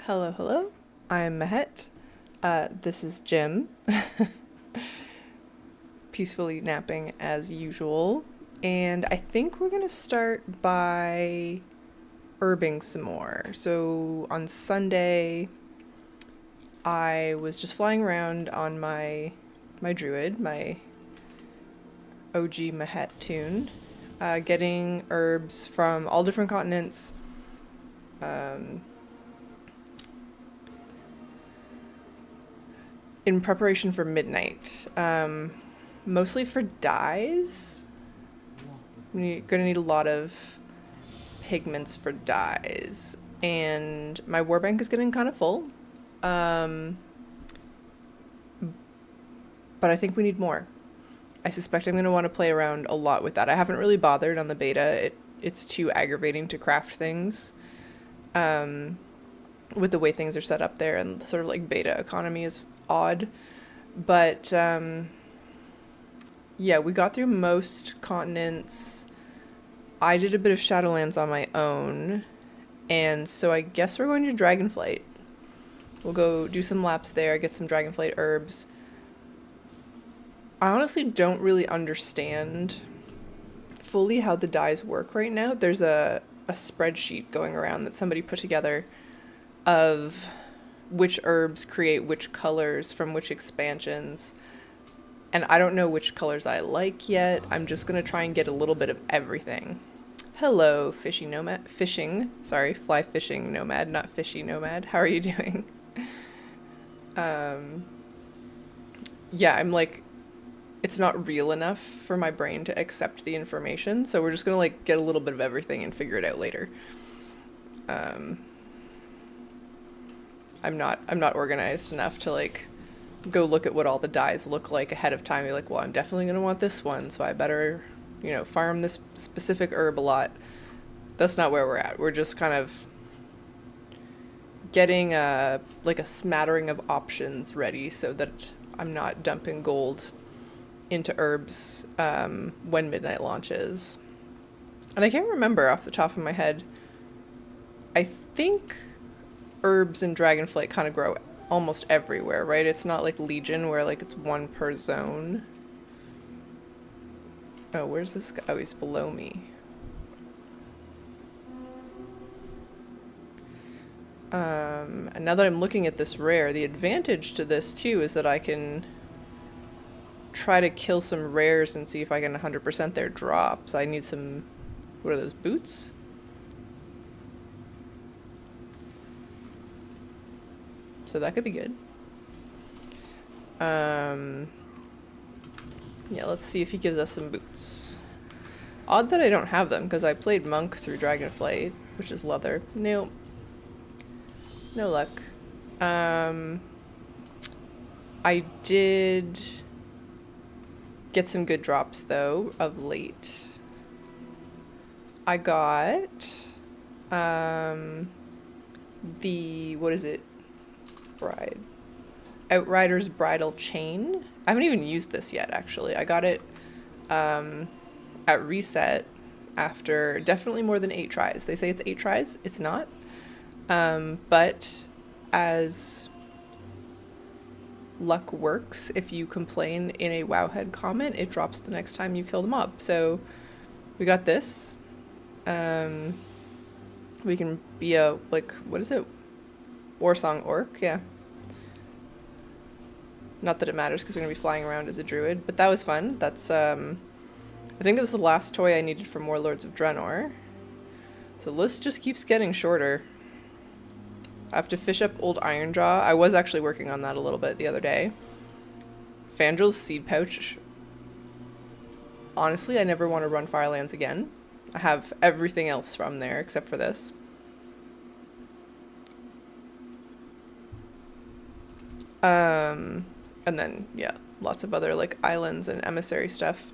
Hello, hello. I'm Mahet. This is Jim, peacefully napping as usual. And I think we're going to start by herbing some more. So on Sunday, I was just flying around on my druid, my OG Mahet tune, getting herbs from all different continents. Um, in preparation for midnight, mostly for dyes. We're gonna need a lot of pigments for dyes, and my warbank is getting kind of full. Um, but I think we need more. I suspect I'm gonna want to play around a lot with that. I haven't really bothered on the beta. It's too aggravating to craft things. Um, with the way things are set up there, and sort of like beta economy is odd. But yeah, we got through most continents. I did a bit of Shadowlands on my own, and so I guess we're going to Dragonflight. We'll go do some laps there, get some Dragonflight herbs. I honestly don't really understand fully how the dyes work right now. There's a spreadsheet going around that somebody put together of which herbs create which colors from which expansions. And I don't know which colors I like yet. I'm just going to try and get a little bit of everything. Hello, fly fishing nomad, not fishy nomad. How are you doing? Um, yeah, I'm like, it's not real enough for my brain to accept the information, so we're just gonna like get a little bit of everything and figure it out later. Um, I'm not organized enough to like go look at what all the dyes look like ahead of time. You're like, well, I'm definitely gonna want this one, so I better, farm this specific herb a lot. That's not where we're at. We're just kind of getting like a smattering of options ready so that I'm not dumping gold into herbs when midnight launches. And I can't remember off the top of my head. I think herbs in Dragonflight kind of grow almost everywhere, right? It's not like Legion where like it's one per zone. Oh, where's this guy? Oh, he's below me. And now that I'm looking at this rare, the advantage to this too is that I can try to kill some rares and see if I can 100% their drops. I need some, what are those, boots? So that could be good. Yeah, let's see if he gives us some boots. Odd that I don't have them, because I played Monk through Dragonflight, which is leather. Nope. No luck. I did get some good drops, though, of late. I got the, what is it? Outrider's Bridal Chain. I haven't even used this yet, actually. I got it at reset after definitely more than 8 tries. They say it's 8 tries. It's not. But as luck works, if you complain in a Wowhead comment, it drops the next time you kill the mob. So we got this. We can be a, like, what is it? Warsong Orc, yeah. Not that it matters because we're going to be flying around as a druid, but that was fun. That's, I think that was the last toy I needed for more Lords of Draenor. So the list just keeps getting shorter. I have to fish up old Ironjaw. I was actually working on that a little bit the other day. Fandrel's Seed Pouch. Honestly, I never want to run Firelands again. I have everything else from there except for this. And then, yeah, lots of other, like, islands and emissary stuff.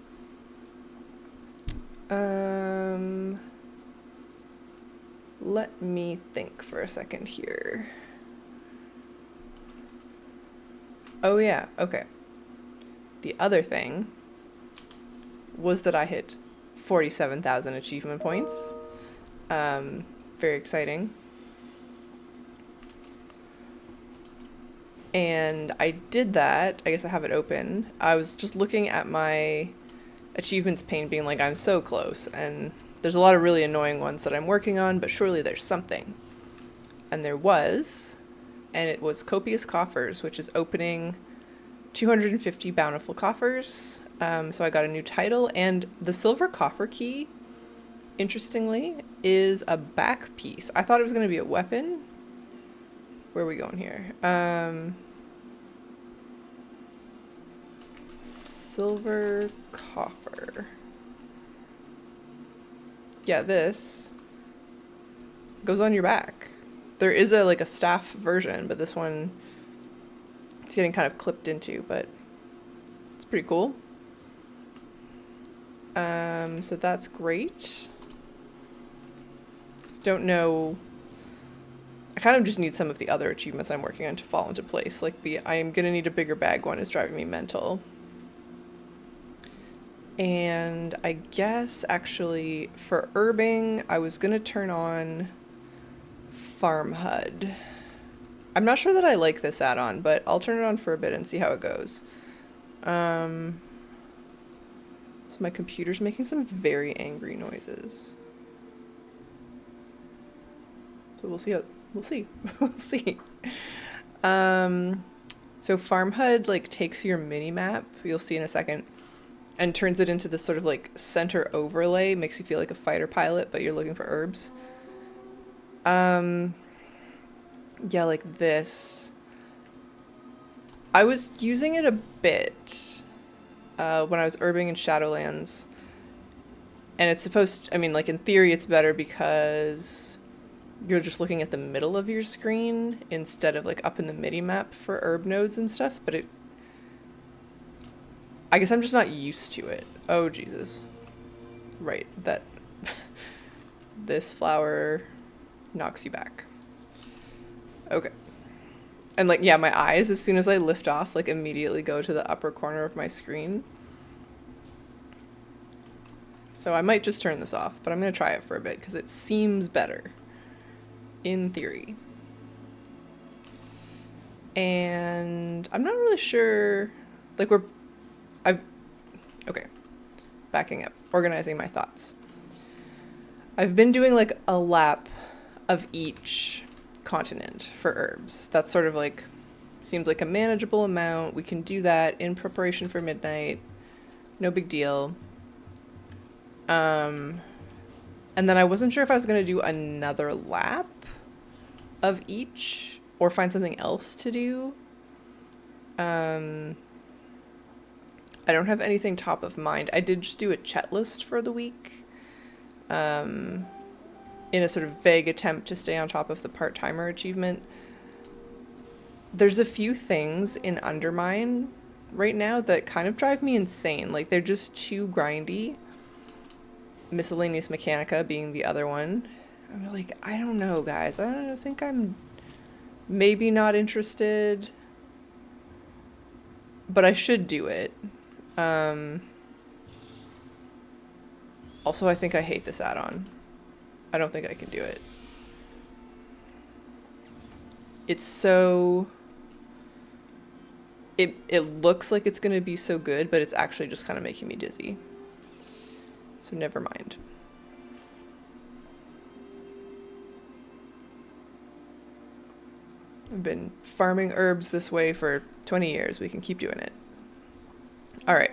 Let me think for a second here. Oh, yeah, okay. The other thing was that I hit 47,000 achievement points Very exciting. And I did that. I guess I have it open. I was just looking at my achievements pane being like, I'm so close. And there's a lot of really annoying ones that I'm working on, but surely there's something. And there was, and it was Copious Coffers, which is opening 250 bountiful coffers. So I got a new title, and the silver coffer key, interestingly, is a back piece. I thought it was going to be a weapon. Where are we going here? Silver coffer. Yeah, this goes on your back. There is a staff version, but this one is getting kind of clipped into, but it's pretty cool. So that's great. Don't know. I kind of just need some of the other achievements I'm working on to fall into place. Like the I am gonna need a bigger bag one is driving me mental. And I guess actually for herbing, I was gonna turn on Farm HUD. I'm not sure that I like this add-on, but I'll turn it on for a bit and see how it goes. So my computer's making some very angry noises. So we'll see. We'll see. We'll see. So Farm HUD takes your mini map, you'll see in a second, and turns it into this sort of center overlay, makes you feel like a fighter pilot, but you're looking for herbs. Yeah, like this. I was using it a bit when I was herbing in Shadowlands. And it's supposed to, in theory it's better because you're just looking at the middle of your screen instead of up in the midi map for herb nodes and stuff, but I guess I'm just not used to it. Oh, Jesus. Right, that this flower knocks you back. Okay. And yeah, my eyes, as soon as I lift off, immediately go to the upper corner of my screen. So I might just turn this off, but I'm going to try it for a bit because it seems better. In theory. And I'm not really sure, okay, backing up, organizing my thoughts. I've been doing a lap of each continent for herbs. That's sort of seems like a manageable amount. We can do that in preparation for midnight. No big deal. And then I wasn't sure if I was going to do another lap of each or find something else to do. I don't have anything top of mind. I did just do a checklist for the week in a sort of vague attempt to stay on top of the part-timer achievement. There's a few things in Undermine right now that kind of drive me insane. They're just too grindy. Miscellaneous Mechanica being the other one. I'm I don't know, guys. I don't think I'm maybe not interested, but I should do it. Also, I think I hate this add-on. I don't think I can do it. It's so... It looks like it's going to be so good, but it's actually just kind of making me dizzy. So never mind. I've been farming herbs this way for 20 years. We can keep doing it. All right.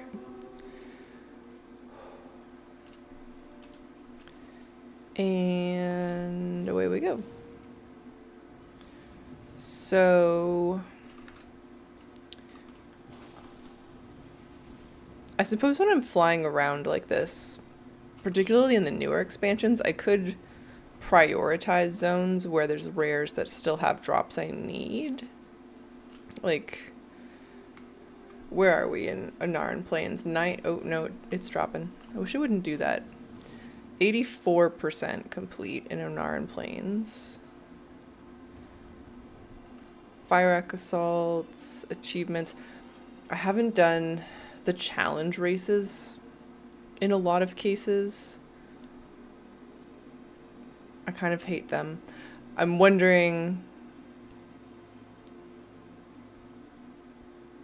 And away we go. So I suppose when I'm flying around like this, particularly in the newer expansions, I could prioritize zones where there's rares that still have drops I need. Where are we in Anaran Plains? Oh no, it's dropping. I wish it wouldn't do that. 84% complete in Anaran Plains. Fire assaults, achievements. I haven't done the challenge races in a lot of cases. I kind of hate them. I'm wondering...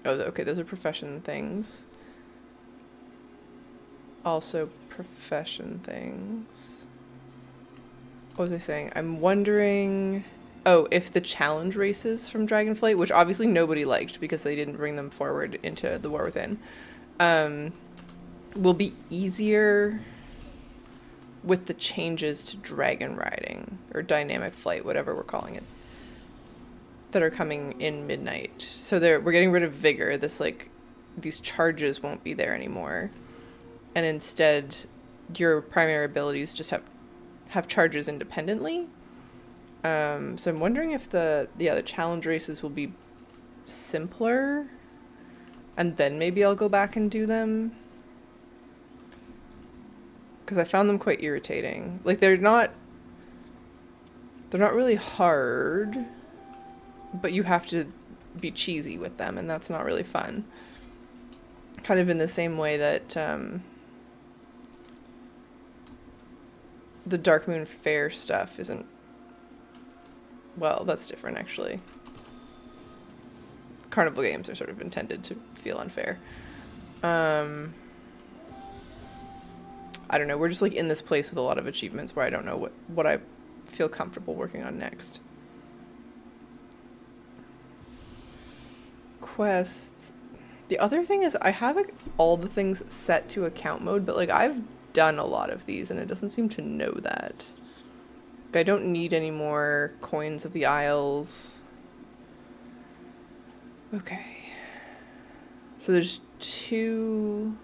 Oh, okay, those are profession things. Also profession things. What was I saying? I'm wondering... Oh, if the challenge races from Dragonflight, which obviously nobody liked because they didn't bring them forward into the War Within, will be easier with the changes to dragon riding, or dynamic flight, whatever we're calling it, that are coming in Midnight. So we're getting rid of Vigor. These charges won't be there anymore. And instead, your primary abilities just have charges independently. So I'm wondering if the challenge races will be simpler, and then maybe I'll go back and do them. Because I found them quite irritating. Like, they're not really hard, but you have to be cheesy with them, and that's not really fun. Kind of in the same way that the Darkmoon Faire stuff isn't... Well, that's different, actually. Carnival games are sort of intended to feel unfair. I don't know, we're just like in this place with a lot of achievements where I don't know what I feel comfortable working on next. Quests. The other thing is I have all the things set to account mode, but like I've done a lot of these and it doesn't seem to know that. Like, I don't need any more coins of the Isles. Okay. So there's two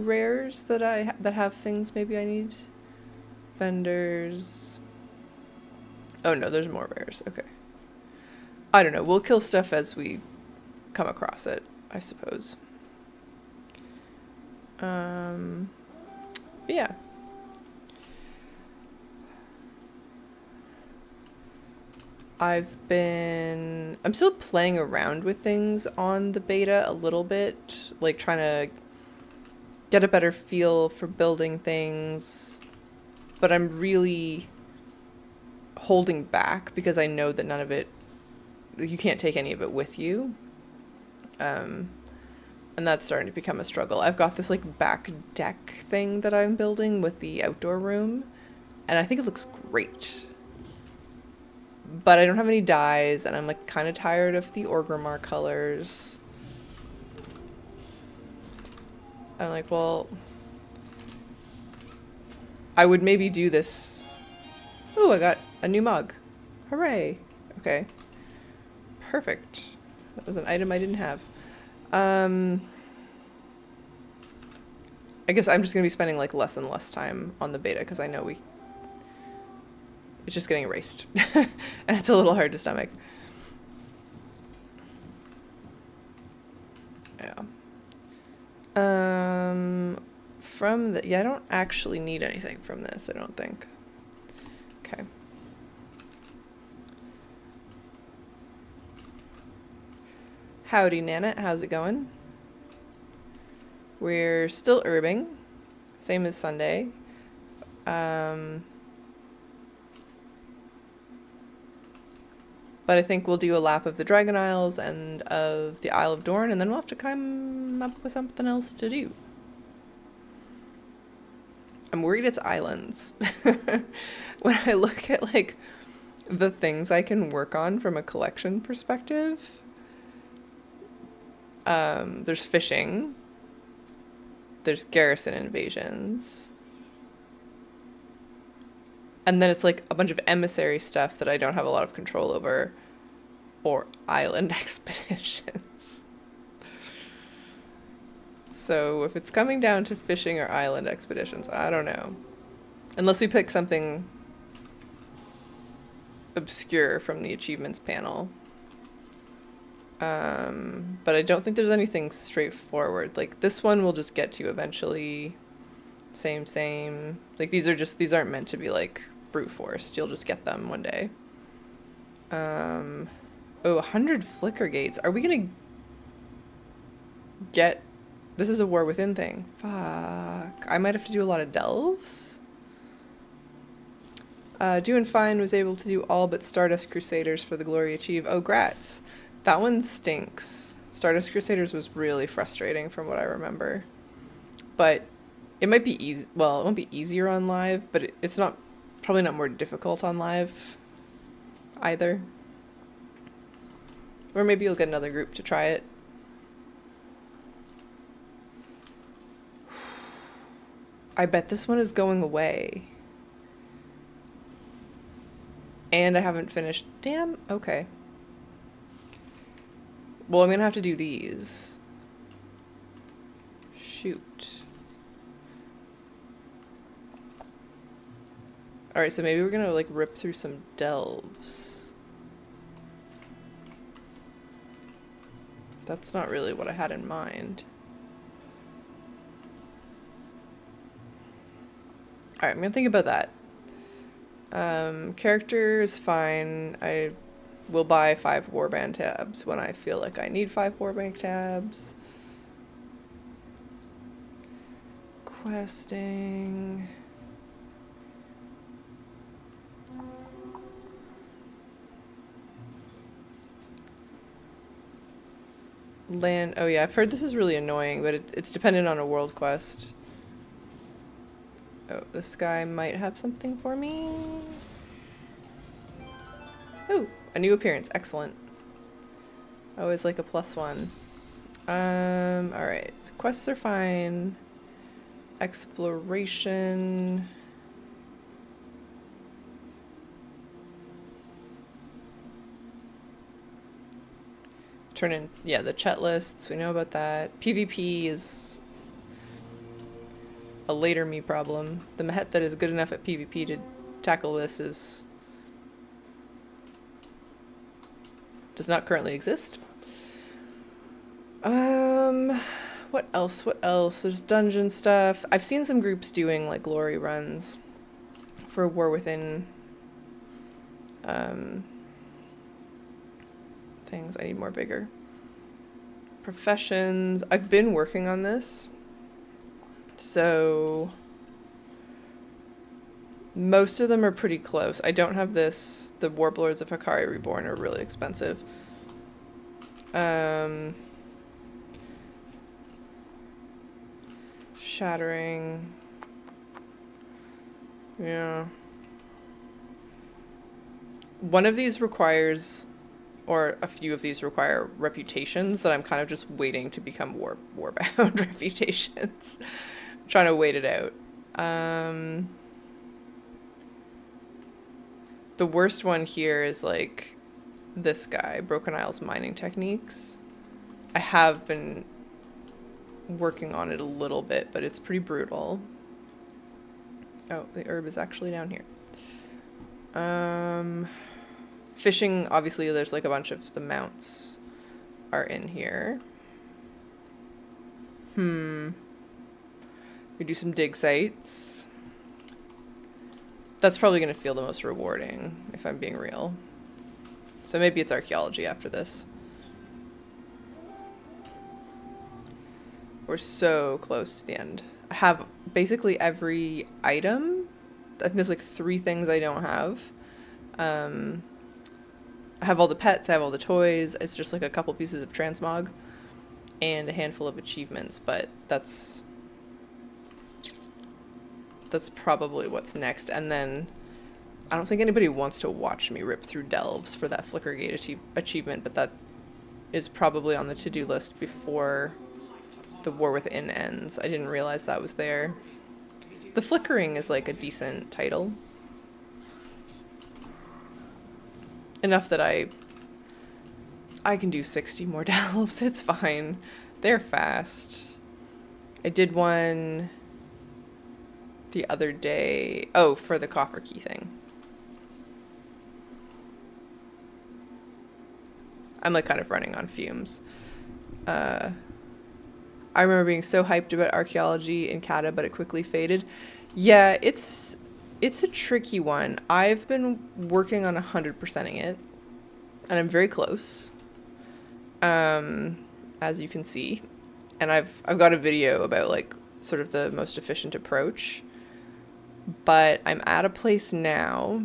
rares that that have things maybe I need. Vendors. Oh no, there's more rares. Okay. I don't know. We'll kill stuff as we come across it, I suppose. Yeah. I'm still playing around with things on the beta a little bit, like trying to get a better feel for building things, but I'm really holding back because I know that none of it, you can't take any of it with you. And that's starting to become a struggle. I've got this like back deck thing that I'm building with the outdoor room, and I think it looks great. But I don't have any dyes, and I'm like kind of tired of the Orgrimmar colors. I'm like, well, I would maybe do this. Ooh, I got a new mug. Hooray. Okay. Perfect. That was an item I didn't have. I guess I'm just going to be spending like less and less time on the beta because I know it's just getting erased. And it's a little hard to stomach. Yeah. I don't actually need anything from this, I don't think. Okay. Howdy, Nanette. How's it going? We're still herbing. Same as Sunday. But I think we'll do a lap of the Dragon Isles and of the Isle of Dorn, and then we'll have to come up with something else to do. I'm worried it's islands. When I look at, like, the things I can work on from a collection perspective, there's fishing, there's garrison invasions, and then it's like a bunch of emissary stuff that I don't have a lot of control over, or island expeditions. So if it's coming down to fishing or island expeditions, I don't know. Unless we pick something obscure from the achievements panel. But I don't think there's anything straightforward. Like, this one we'll just get to eventually. Same. Like, these aren't meant to be, like, brute forced. You'll just get them one day. 100 flicker gates. Are we gonna get... This is a War Within thing. Fuck. I might have to do a lot of delves? Doing fine, was able to do all but Stardust Crusaders for the glory achieve. Oh, grats. That one stinks. Stardust Crusaders was really frustrating from what I remember. But it might be easy. Well, it won't be easier on live, but it's not probably not more difficult on live either. Or maybe you'll get another group to try it. I bet this one is going away. And I haven't finished. Damn, okay. Well, I'm gonna have to do these. Shoot. Alright, so maybe we're gonna like rip through some delves. That's not really what I had in mind. Alright, I'm gonna think about that. Character is fine. I will buy 5 warband tabs when I feel like I need 5 warband tabs. Questing. Land. Oh yeah, I've heard this is really annoying, but it's dependent on a world quest. Oh, this guy might have something for me. Ooh, a new appearance. Excellent. I always like a +1. Alright. So quests are fine. Exploration. Turn in, yeah, the chat lists. We know about that. PvP is a later me problem. The Mahet that is good enough at PvP to tackle this does not currently exist. What else? What else? There's dungeon stuff. I've seen some groups doing like glory runs for War Within things. I need more vigor. Professions. I've been working on this. So most of them are pretty close. I don't have this. The Warlords of Hakari Reborn are really expensive. Shattering. Yeah. One of these requires, or a few of these require reputations that I'm kind of just waiting to become warbound reputations. Trying to wait it out. The worst one here is like this guy, Broken Isles Mining Techniques. I have been working on it a little bit, but it's pretty brutal. Oh, the herb is actually down here. Fishing, obviously there's like a bunch of the mounts are in here. We do some dig sites. That's probably going to feel the most rewarding, if I'm being real. So maybe it's archaeology after this. We're so close to the end. I have basically every item. I think there's like 3 things I don't have. I have all the pets, I have all the toys. It's just like a couple pieces of transmog and a handful of achievements, but that's probably what's next. And then I don't think anybody wants to watch me rip through delves for that Flickergate achievement, but that is probably on the to-do list before the War Within ends. I didn't realize that was there. The Flickering is like a decent title. Enough that I can do 60 more delves. It's fine. They're fast. I did one the other day. Oh, for the coffer key thing. I'm like kind of running on fumes. I remember being so hyped about archaeology in Kata, but it quickly faded. Yeah, it's a tricky one. I've been working on 100%ing it, and I'm very close, as you can see. And I've got a video about like sort of the most efficient approach. But I'm at a place now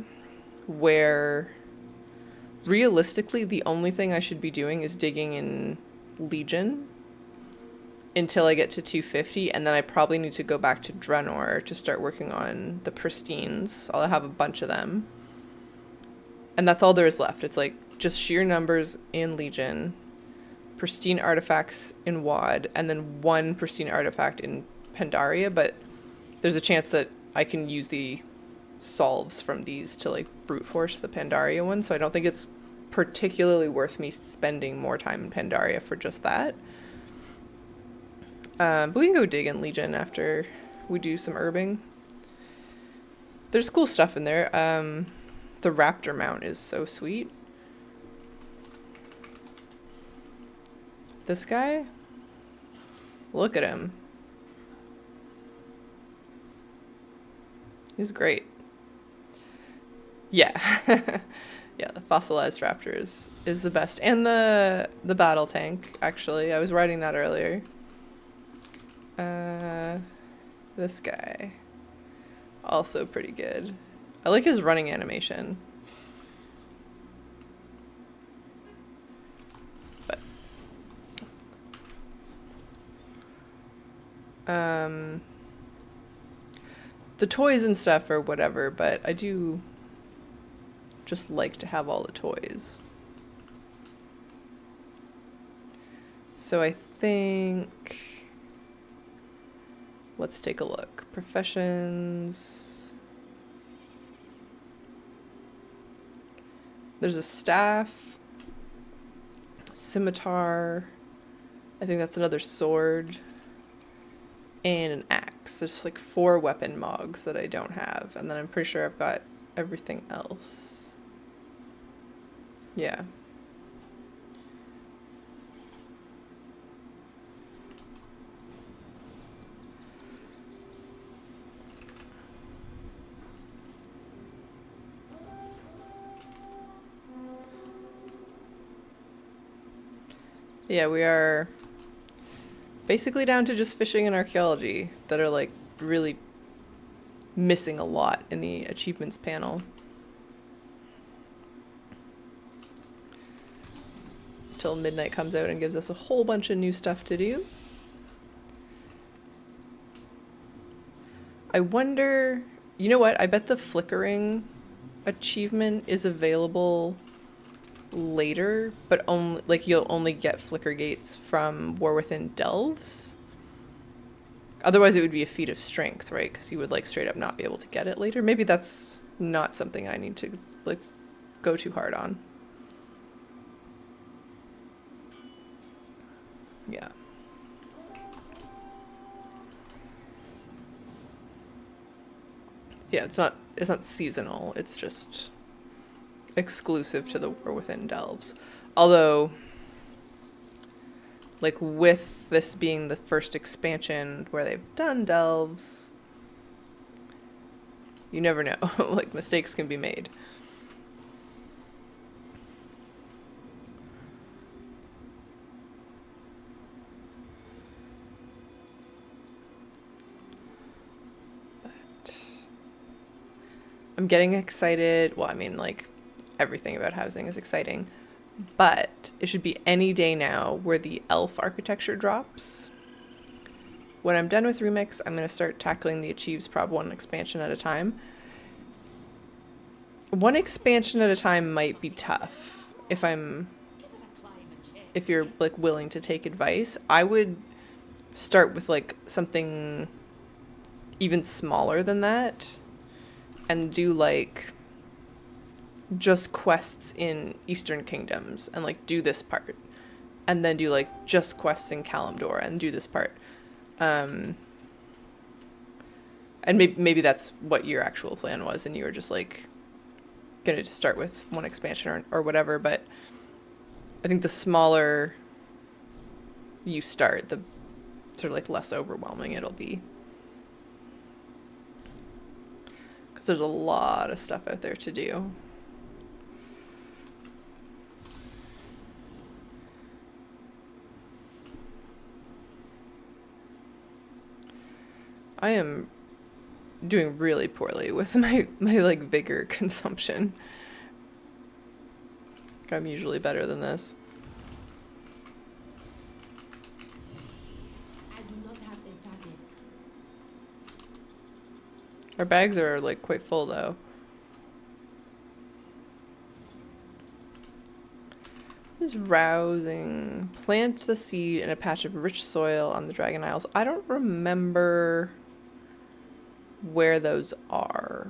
where realistically the only thing I should be doing is digging in Legion until I get to 250, and then I probably need to go back to Draenor to start working on the Pristines. I'll have a bunch of them. And that's all there is left. It's like just sheer numbers in Legion, pristine artifacts in WoD, and then one pristine artifact in Pandaria, but there's a chance that I can use the solves from these to like brute force the Pandaria one, so I don't think it's particularly worth me spending more time in Pandaria for just that. But we can go dig in Legion after we do some herbing. There's cool stuff in there. The Raptor mount is so sweet. This guy? Look at him. He's great. Yeah. Yeah, the fossilized raptor is the best. And the battle tank, actually. I was riding that earlier. This guy. Also pretty good. I like his running animation. But the toys and stuff or whatever, but I do just like to have all the toys. So I think let's take a look. Professions. There's a staff, scimitar, I think that's another sword, and an axe. There's like 4 weapon mogs that I don't have, and then I'm pretty sure I've got everything else. Yeah. Yeah, we are basically down to just fishing and archaeology that are like really missing a lot in the achievements panel. Till midnight comes out and gives us a whole bunch of new stuff to do. I wonder, you know what? I bet the flickering achievement is available later, but only like you'll only get flicker gates from War Within Delves. Otherwise it would be a feat of strength, right? Because you would like straight up not be able to get it later. Maybe that's not something I need to like go too hard on. Yeah. Yeah, it's not seasonal. It's just exclusive to the War Within Delves. Although, like with this being the first expansion where they've done Delves, you never know. Like mistakes can be made. I'm getting excited. Well, I mean, like, everything about housing is exciting. But it should be any day now where the elf architecture drops. When I'm done with Remix, I'm going to start tackling the Achieves Prob 1 expansion at a time. One expansion at a time might be tough if you're, like, willing to take advice. I would start with, like, something even smaller than that. And do like just quests in Eastern Kingdoms and like do this part, and then do like just quests in Kalimdor and do this part, and maybe that's what your actual plan was, and you were just like gonna just start with one expansion or whatever. But I think the smaller you start, the sort of like less overwhelming it'll be. There's a lot of stuff out there to do. I am doing really poorly with my like vigor consumption. I'm usually better than this. I do not have a target. Our bags are like quite full though. Just rousing. Plant the seed in a patch of rich soil on the Dragon Isles. I don't remember where those are.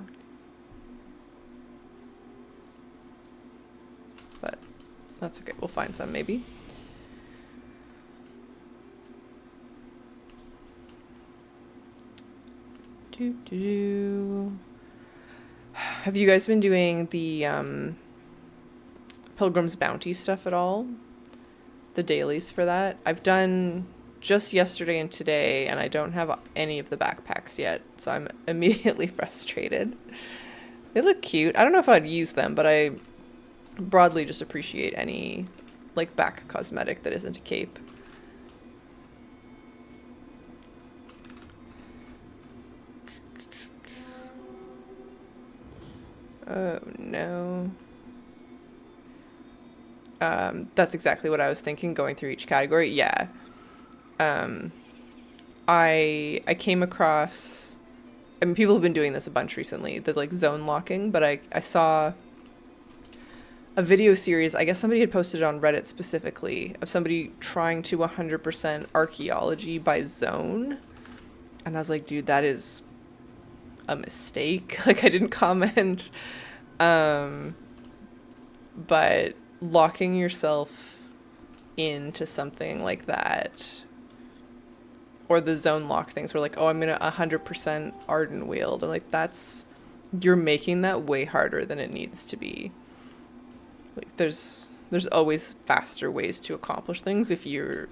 But that's okay. We'll find some maybe. Have you guys been doing the Pilgrim's Bounty stuff at all? The dailies for that? I've done just yesterday and today, and I don't have any of the backpacks yet, so I'm immediately frustrated. They look cute. I don't know if I'd use them, but I broadly just appreciate any like back cosmetic that isn't a cape. Oh no. That's exactly what I was thinking going through each category. Yeah. I came across, I mean, people have been doing this a bunch recently, the like zone locking, but I saw a video series, I guess somebody had posted it on Reddit specifically, of somebody trying to 100% archaeology by zone. And I was like, dude, that is a mistake. Like, I didn't comment. But locking yourself into something like that, or the zone lock things where like, oh, I'm gonna 100% Arden wield. I'm like, you're making that way harder than it needs to be. Like, there's always faster ways to accomplish things if you're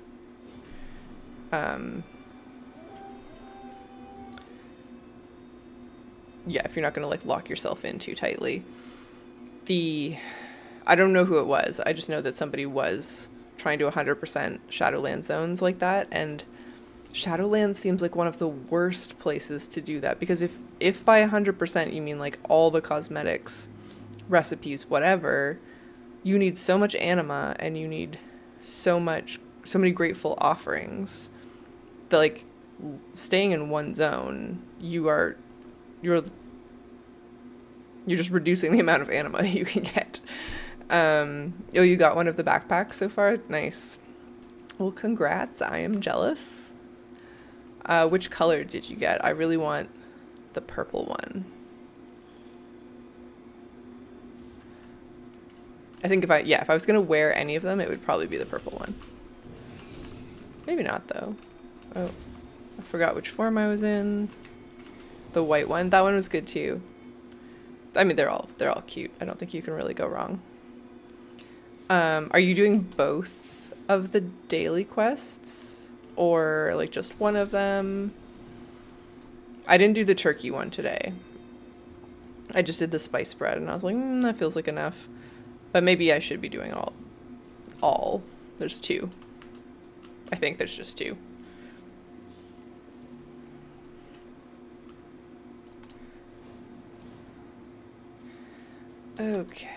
if you're not gonna like lock yourself in too tightly. I don't know who it was. I just know that somebody was trying to 100% Shadowlands zones like that, and Shadowlands seems like one of the worst places to do that, because if by 100% you mean like all the cosmetics, recipes, whatever, you need so much anima and you need so many grateful offerings that like staying in one zone, you're just reducing the amount of anima you can get. Oh, you got one of the backpacks so far? Nice. Well, congrats. I am jealous. Which color did you get? I really want the purple one. I think if I was gonna wear any of them, it would probably be the purple one. Maybe not though. Oh, I forgot which form I was in. The white one. That one was good too. I mean, they're all cute. I don't think you can really go wrong. Are you doing both of the daily quests, or like just one of them? I didn't do the turkey one today. I just did the spice bread, and I was like, that feels like enough. But maybe I should be doing all. There's two. I think there's just two. Okay.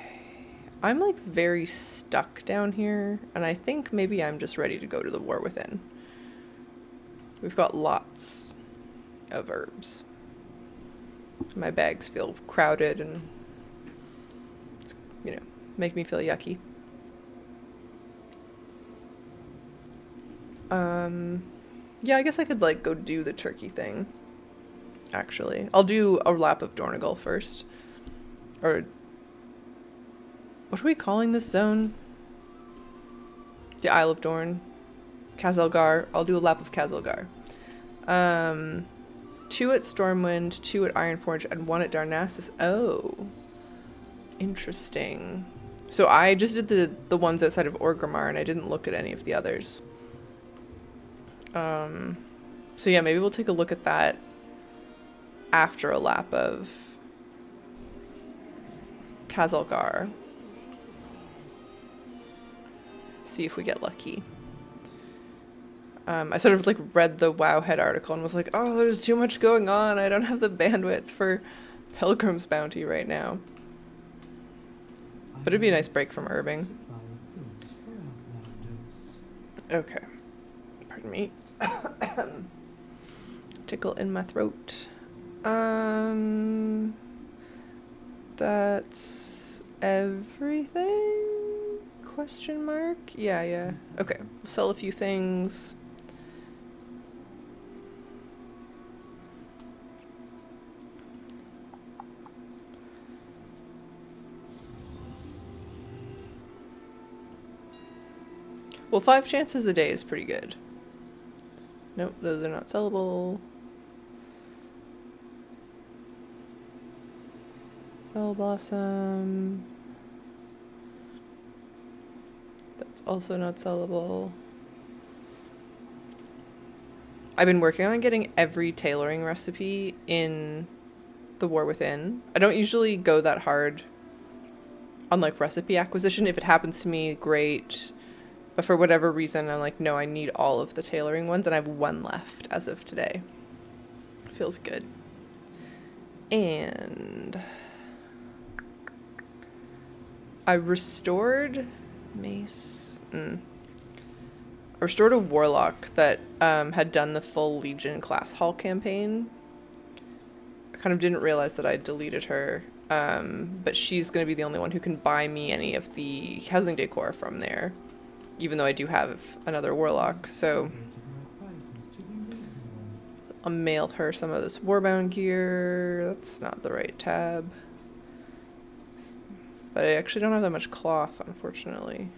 I'm like very stuck down here, and I think maybe I'm just ready to go to the War Within. We've got lots of herbs. My bags feel crowded and it's, make me feel yucky. Yeah, I guess I could like go do the turkey thing. Actually, I'll do a lap of Dornogal first. Or what are we calling this zone? The Isle of Dorn. Kazalgar. I'll do a lap of Kazalgar. 2 at Stormwind, 2 at Ironforge, and 1 at Darnassus. Oh. Interesting. So I just did the ones outside of Orgrimmar, and I didn't look at any of the others. So yeah, maybe we'll take a look at that after a lap of Kazalgar. See if we get lucky. I sort of like read the Wowhead article and was like, oh, there's too much going on. I don't have the bandwidth for Pilgrim's Bounty right now. But it'd be a nice break from Urbing. Okay. Pardon me. Tickle in my throat. That's everything? Question mark? Yeah. Okay. Sell a few things. Well, 5 chances a day is pretty good. Nope, those are not sellable. Fell Blossom. That's also not sellable. I've been working on getting every tailoring recipe in The War Within. I don't usually go that hard on like recipe acquisition. If it happens to me, great. But for whatever reason, I'm like, no, I need all of the tailoring ones, and I have 1 left as of today. Feels good. And I restored Mace. I restored a Warlock that had done the full Legion class hall campaign. I kind of didn't realize that I deleted her, but she's going to be the only one who can buy me any of the housing decor from there. Even though I do have another Warlock, so I'll mail her some of this Warbound gear. That's not the right tab. But I actually don't have that much cloth, unfortunately.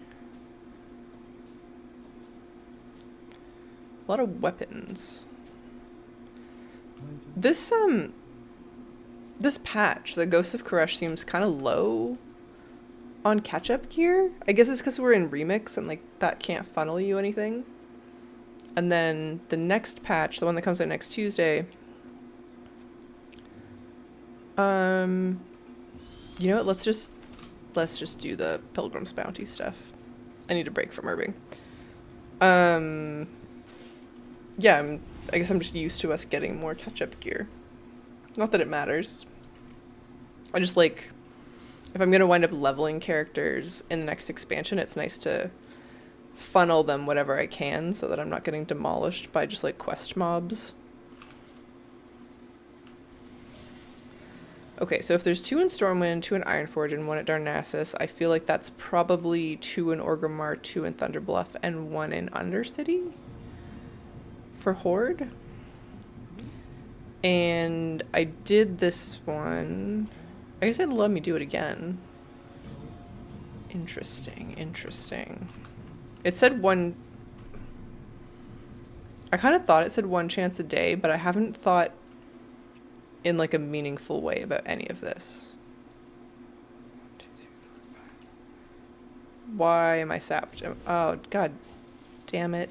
A lot of weapons. This patch, the Ghost of Koresh, seems kind of low on catch-up gear. I guess it's because we're in Remix and like that can't funnel you anything. And then the next patch, the one that comes out next Tuesday, you know what, let's just do the Pilgrim's Bounty stuff. I need a break from Urbing. Yeah, I guess I'm just used to us getting more catch-up gear. Not that it matters. I just like, if I'm going to wind up leveling characters in the next expansion, it's nice to funnel them whatever I can so that I'm not getting demolished by just like quest mobs. Okay, so if there's 2 in Stormwind, 2 in Ironforge, and 1 at Darnassus, I feel like that's probably 2 in Orgrimmar, 2 in Thunderbluff, and 1 in Undercity for Horde. And I did this one. I guess they'd let me do it again. Interesting. It said 1... I kind of thought it said 1 chance a day, but I haven't thought in like a meaningful way about any of this. 1, 2, 3, 4, 5. Why am I sapped? Oh, god damn it.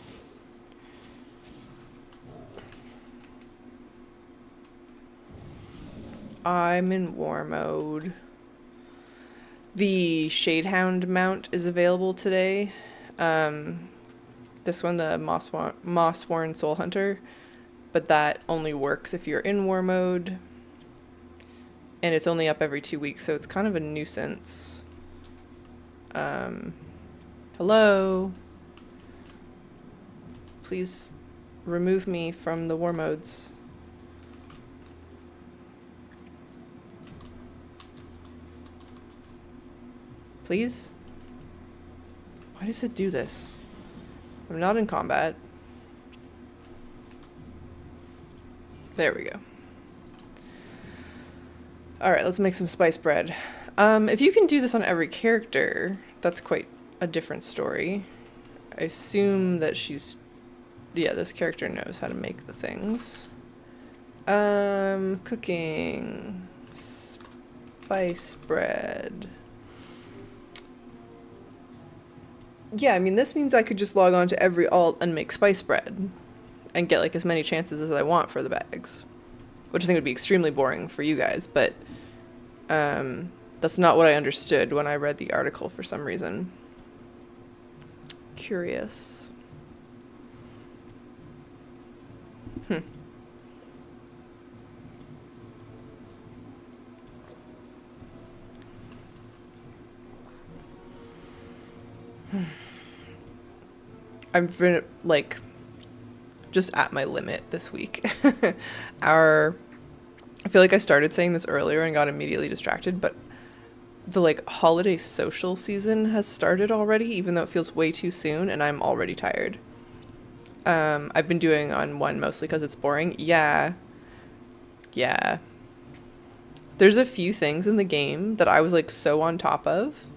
I'm in war mode. The Shadehound mount is available today. This one, the Mossworn Soul Hunter, but that only works if you're in war mode. And it's only up every 2 weeks, so it's kind of a nuisance. Hello? Please remove me from the war modes. Please? Why does it do this? I'm not in combat. There we go. Alright, let's make some spice bread. If you can do this on every character, that's quite a different story. I assume that she's... Yeah, this character knows how to make the things. Cooking. Spice bread. Yeah, I mean, this means I could just log on to every alt and make spice bread and get like as many chances as I want for the bags, which I think would be extremely boring for you guys, but that's not what I understood when I read the article for some reason. Curious. I've been like just at my limit this week. Our I feel like I started saying this earlier and got immediately distracted, but the like holiday social season has started already, even though it feels way too soon, and I'm already tired. I've been doing on one mostly because it's boring. Yeah. There's a few things in the game that I was like so on top of,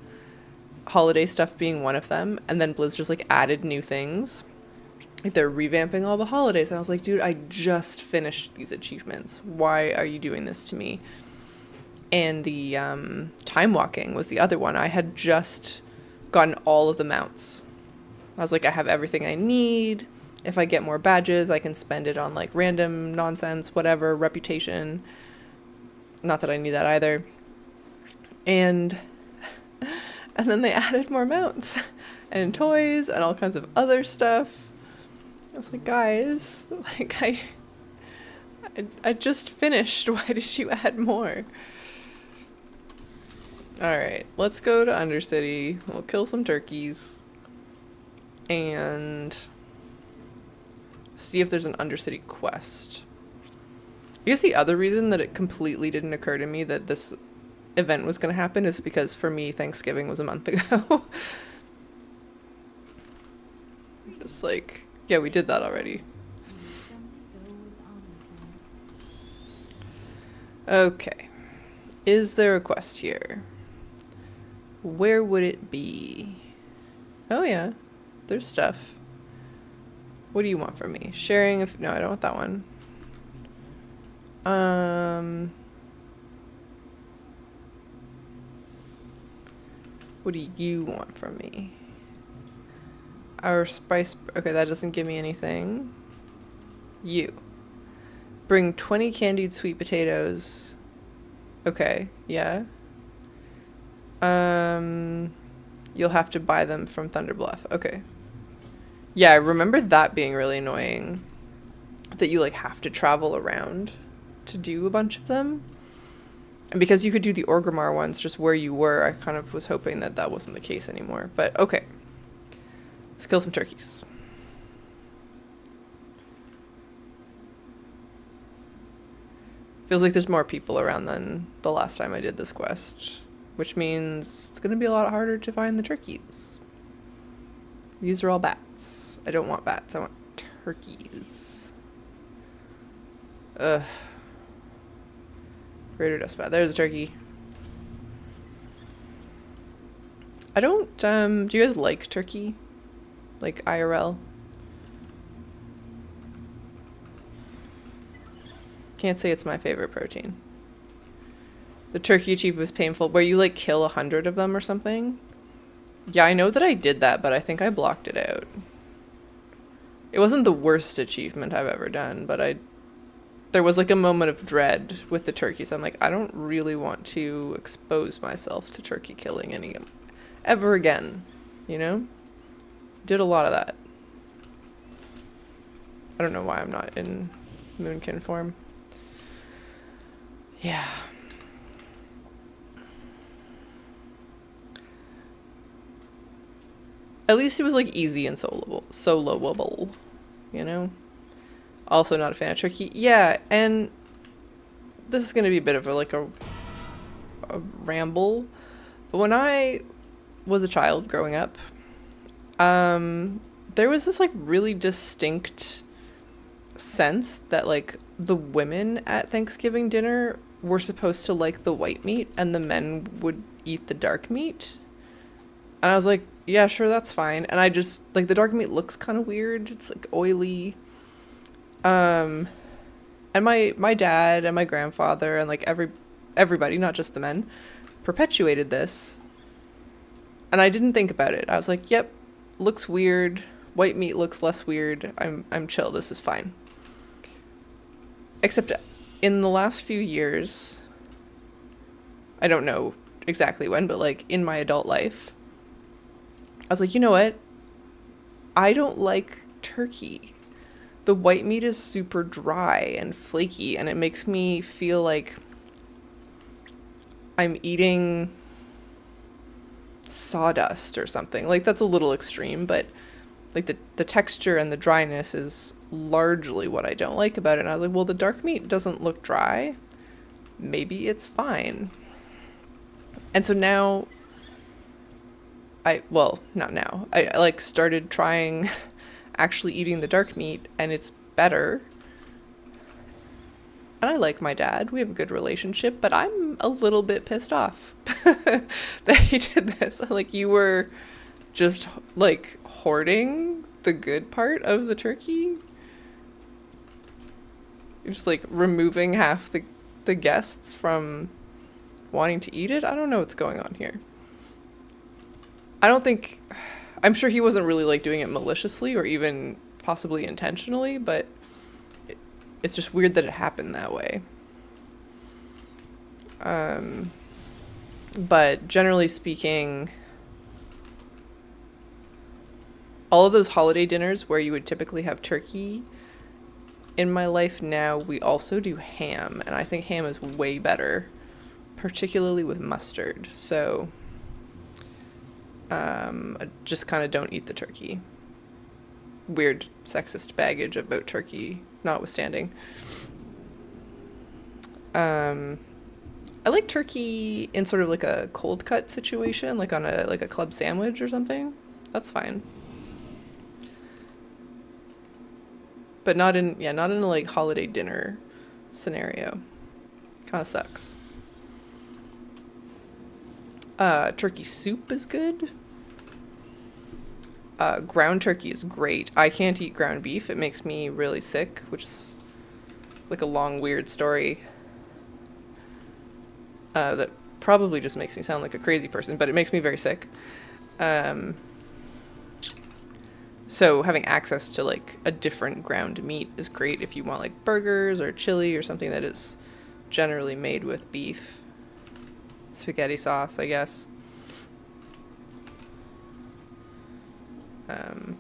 holiday stuff being one of them, and then Blizz just like added new things. Like they're revamping all the holidays, and I was like, dude, I just finished these achievements. Why are you doing this to me? And the time walking was the other one. I had just gotten all of the mounts. I was like, I have everything I need. If I get more badges, I can spend it on like random nonsense, whatever, reputation. Not that I need that either. And then they added more mounts and toys and all kinds of other stuff. I was like, guys, like I just finished. Why did you add more? Alright, let's go to Undercity. We'll kill some turkeys. And see if there's an Undercity quest. I guess the other reason that it completely didn't occur to me that this event was going to happen is because for me, Thanksgiving was a month ago. Just like, yeah, we did that already. Okay. Is there a quest here? Where would it be? Oh yeah, there's stuff. What do you want from me? Sharing if no, I don't want that one. What do you want from me? Our spice, okay, that doesn't give me anything. You. Bring 20 candied sweet potatoes. Okay, yeah. You'll have to buy them from Thunder Bluff. Okay. Yeah, I remember that being really annoying. That you like have to travel around to do a bunch of them. And because you could do the Orgrimmar ones just where you were, I kind of was hoping that that wasn't the case anymore. But okay. Let's kill some turkeys. Feels like there's more people around than the last time I did this quest. Which means it's going to be a lot harder to find the turkeys. These are all bats. I don't want bats. I want turkeys. Ugh. Greater Dust Bat. There's a turkey. I don't, do you guys like turkey? Like IRL? Can't say it's my favorite protein. The turkey achievement was painful. Where you like kill 100 of them or something? Yeah, I know that I did that, but I think I blocked it out. It wasn't the worst achievement I've ever done, but there was like a moment of dread with the turkeys. I'm like, I don't really want to expose myself to turkey killing ever again, you know? Did a lot of that. I don't know why I'm not in Moonkin form. Yeah. At least it was like easy and soloable, you know? Also not a fan of turkey. Yeah, and this is going to be a bit of a ramble. But when I was a child growing up, there was this like really distinct sense that like the women at Thanksgiving dinner were supposed to like the white meat and the men would eat the dark meat. And I was like, yeah, sure, that's fine. And I just, like, the dark meat looks kind of weird. It's, like, oily. And my dad and my grandfather and, like, everybody, not just the men, perpetuated this. And I didn't think about it. I was like, yep, looks weird. White meat looks less weird. I'm chill. This is fine. Except in the last few years, I don't know exactly when, but, like, in my adult life, I was like, you know what? I don't like turkey. The white meat is super dry and flaky, and it makes me feel like I'm eating sawdust or something. Like, that's a little extreme, but like the texture and the dryness is largely what I don't like about it. And I was like, well, the dark meat doesn't look dry. Maybe it's fine. And so now not now. I like started trying actually eating the dark meat, and it's better. And I like my dad. We have a good relationship, but I'm a little bit pissed off that he did this. Like, you were just like hoarding the good part of the turkey. You're just like removing half the guests from wanting to eat it. I don't know what's going on here. I'm sure he wasn't really like doing it maliciously or even possibly intentionally, but it's just weird that it happened that way. But generally speaking, all of those holiday dinners where you would typically have turkey, in my life now, we also do ham, and I think ham is way better, particularly with mustard. So I just kind of don't eat the turkey. Weird sexist baggage about turkey notwithstanding. I like turkey in sort of like a cold cut situation, like on a club sandwich or something. That's fine. But not in a like holiday dinner scenario. Kind of sucks. Turkey soup is good. Ground turkey is great. I can't eat ground beef. It makes me really sick, which is like a long, weird story. That probably just makes me sound like a crazy person, but it makes me very sick. So having access to like a different ground meat is great if you want like burgers or chili or something that is generally made with beef. Spaghetti sauce, I guess.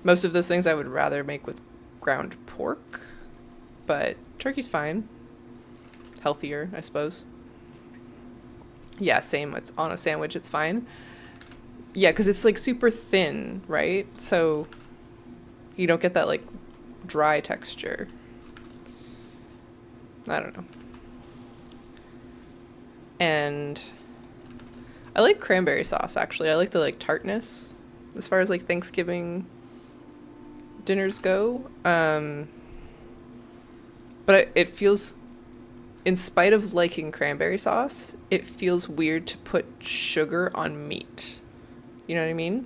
Most of those things I would rather make with ground pork, but turkey's fine. Healthier, I suppose. Yeah, same. It's on a sandwich, it's fine. Yeah, because it's like super thin, right? So you don't get that like dry texture. I don't know. And I like cranberry sauce, actually. I like the like tartness as far as like Thanksgiving dinners go. But it feels, in spite of liking cranberry sauce, it feels weird to put sugar on meat. You know what I mean?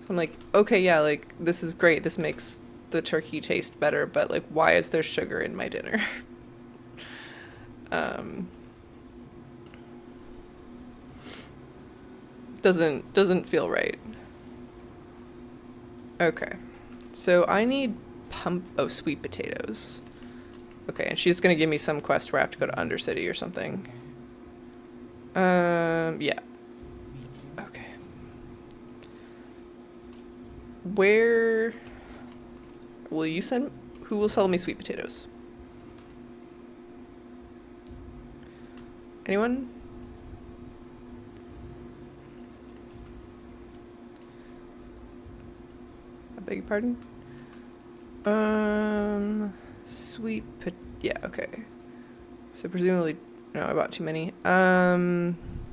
So I'm like, okay, yeah, like this is great. This makes the turkey taste better, but like, why is there sugar in my dinner? Doesn't feel right. Okay. So I need sweet potatoes. Okay, and she's gonna give me some quest where I have to go to Undercity or something. Yeah. Okay. Where will you send? Who will sell me sweet potatoes? Anyone? I beg your pardon? Yeah, okay. So presumably, no, I bought too many.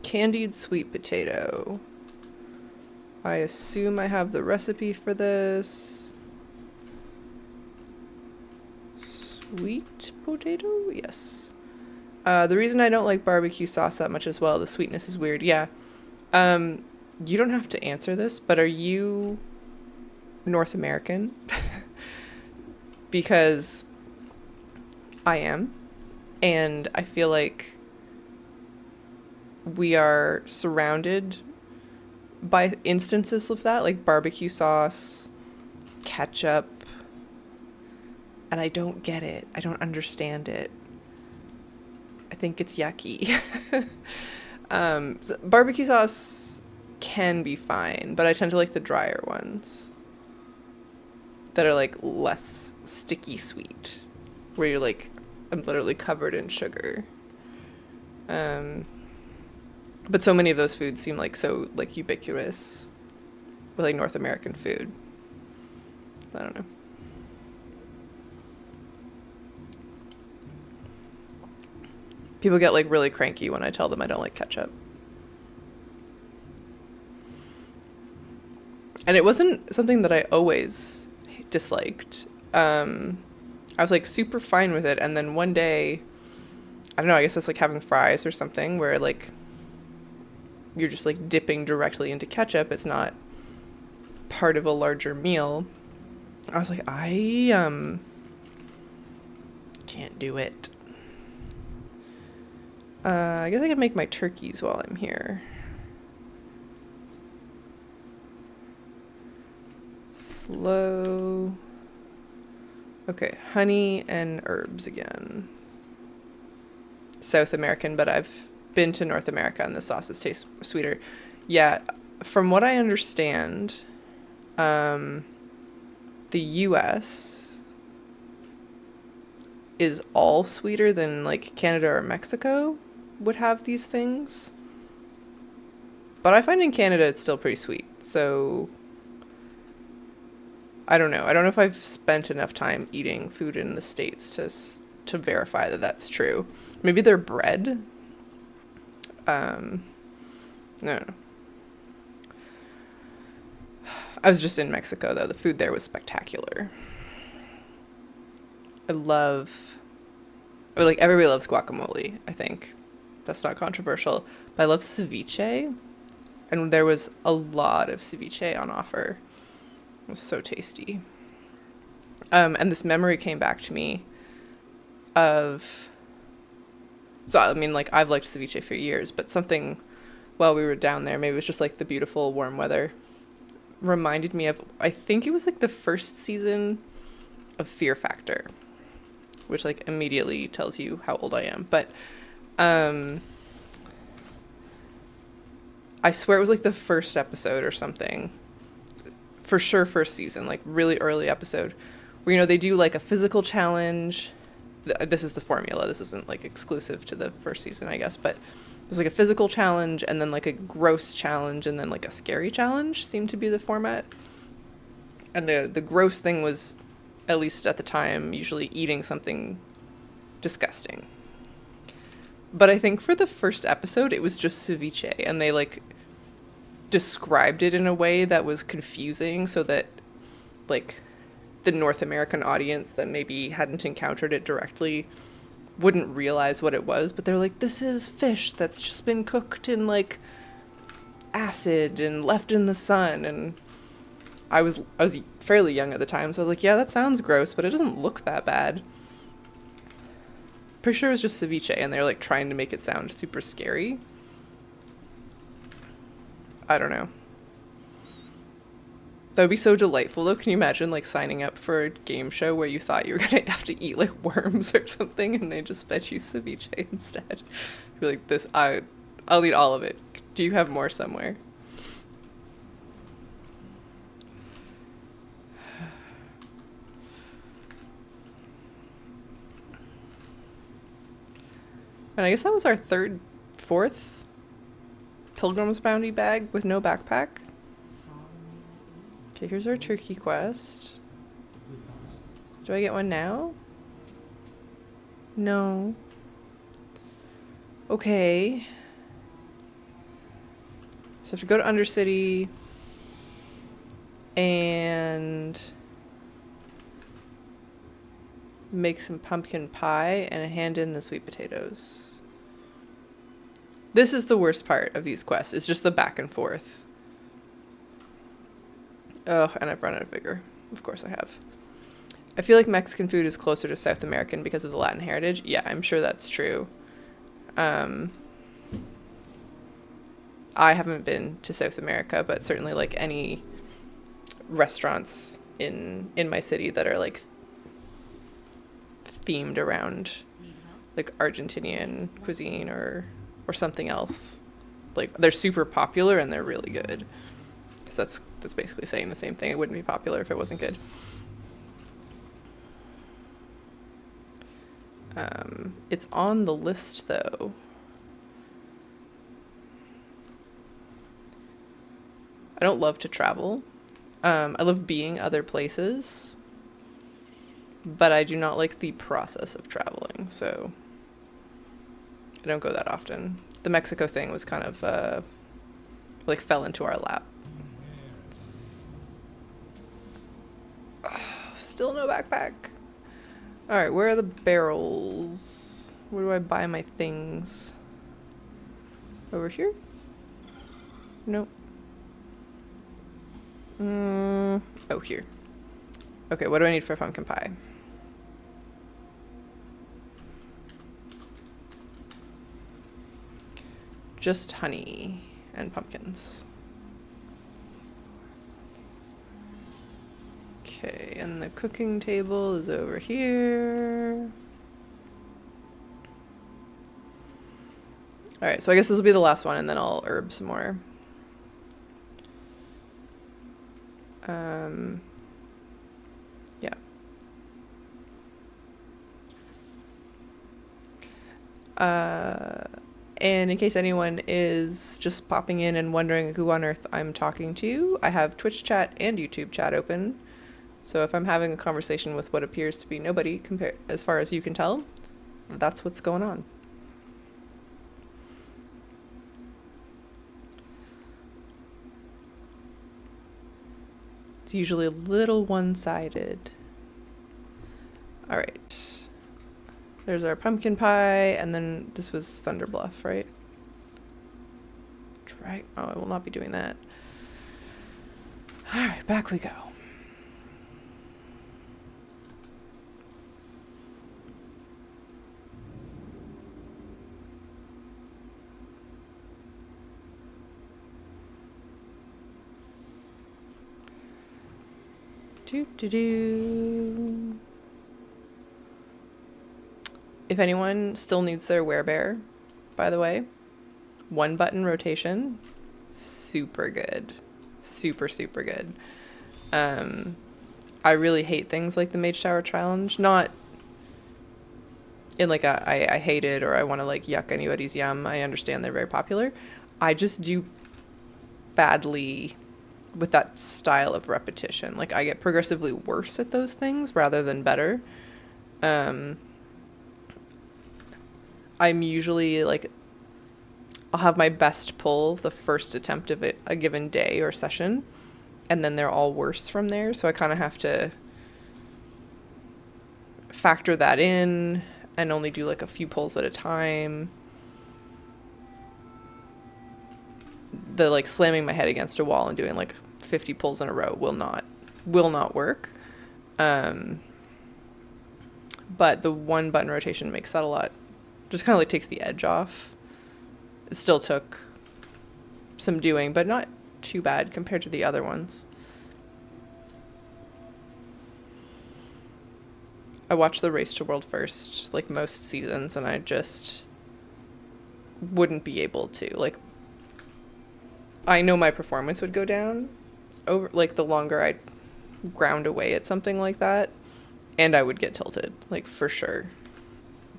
Candied sweet potato. I assume I have the recipe for this. Sweet potato? Yes. The reason I don't like barbecue sauce that much as well, the sweetness is weird. Yeah. You don't have to answer this, but are you North American? Because I am, and I feel like we are surrounded by instances of that, like barbecue sauce, ketchup, and I don't get it. I don't understand it. I think it's yucky. Barbecue sauce can be fine, but I tend to like the drier ones that are like less sticky sweet, where you're like, I'm literally covered in sugar. But so many of those foods seem like so like ubiquitous with like North American food. I don't know. People get like really cranky when I tell them I don't like ketchup. And it wasn't something that I always disliked. I was like super fine with it, and then one day, I don't know, I guess it's like having fries or something where like you're just like dipping directly into ketchup. It's not part of a larger meal. I was like, I can't do it. I guess I could make my turkeys while I'm here. Slow. Okay, honey and herbs again. South American, but I've been to North America and the sauces taste sweeter. Yeah, from what I understand, the US is all sweeter than like Canada or Mexico would have these things. But I find in Canada it's still pretty sweet. So I don't know. I don't know if I've spent enough time eating food in the States to verify that that's true. Maybe their bread. No. I was just in Mexico though. The food there was spectacular. Like everybody loves guacamole, I think. That's not controversial. But I love ceviche. And there was a lot of ceviche on offer. It was so tasty. And this memory came back to me of... So, I mean, like, I've liked ceviche for years, but something while we were down there, maybe it was just, like, the beautiful warm weather, reminded me of... I think it was, like, the first season of Fear Factor, which, like, immediately tells you how old I am. But, I swear it was, like, the first episode or something. For sure, first season, like, really early episode, where, you know, they do, like, a physical challenge. This is the formula. This isn't, like, exclusive to the first season, I guess. But there's, like, a physical challenge, and then, like, a gross challenge, and then, like, a scary challenge seemed to be the format. And the gross thing was, at least at the time, usually eating something disgusting. But I think for the first episode, it was just ceviche, and they, like, described it in a way that was confusing so that, like, the North American audience that maybe hadn't encountered it directly wouldn't realize what it was. But they're like, this is fish that's just been cooked in, like, acid and left in the sun. And I was fairly young at the time, so I was like, yeah, that sounds gross, but it doesn't look that bad. Pretty sure it was just ceviche, and they're, like, trying to make it sound super scary. I don't know. That would be so delightful, though. Can you imagine, like, signing up for a game show where you thought you were going to have to eat, like, worms or something, and they just fed you ceviche instead? You'd be like, I'll eat all of it. Do you have more somewhere? And I guess that was our fourth Pilgrim's Bounty bag with no backpack. Okay, here's our turkey quest. Do I get one now? No. Okay. So I have to go to Undercity and make some pumpkin pie and hand in the sweet potatoes. This is the worst part of these quests. It's just the back and forth. Oh, and I've run out of vigor. Of course I have. I feel like Mexican food is closer to South American because of the Latin heritage. Yeah, I'm sure that's true. I haven't been to South America, but certainly like any restaurants in my city that are like themed around like Argentinian cuisine or something else. Like, they're super popular and they're really good. Because that's basically saying the same thing. It wouldn't be popular if it wasn't good. It's on the list, though. I don't love to travel. I love being other places, but I do not like the process of traveling, so I don't go that often. The Mexico thing was kind of like fell into our lap. Still no backpack. All right, where are the barrels? Where do I buy my things? Over here? Nope. Oh, here. Okay, what do I need for pumpkin pie? Just honey and pumpkins. Okay, and the cooking table is over here. Alright, so I guess this will be the last one, and then I'll herb some more. Yeah. And in case anyone is just popping in and wondering who on earth I'm talking to, I have Twitch chat and YouTube chat open. So if I'm having a conversation with what appears to be nobody, as far as you can tell, that's what's going on. It's usually a little one-sided. All right. There's our pumpkin pie, and then this was Thunderbluff, right? Oh, I will not be doing that. All right, back we go. Do. If anyone still needs their werebear, by the way, 1 button rotation, super good. Super, super good. I really hate things like the Mage Tower Challenge. Not in like I hate it or I want to like yuck anybody's yum. I understand they're very popular. I just do badly with that style of repetition. Like I get progressively worse at those things rather than better. I'm usually like, I'll have my best pull the first attempt of it a given day or session, and then they're all worse from there. So I kind of have to factor that in and only do like a few pulls at a time. The like slamming my head against a wall and doing like 50 pulls in a row will not work. But the 1 button rotation makes that a lot, just kind of like takes the edge off. It still took some doing, but not too bad compared to the other ones. I watched the Race to World First, like most seasons, and I just wouldn't be able to. Like, I know my performance would go down over, like, the longer I ground away at something like that, and I would get tilted, like, for sure.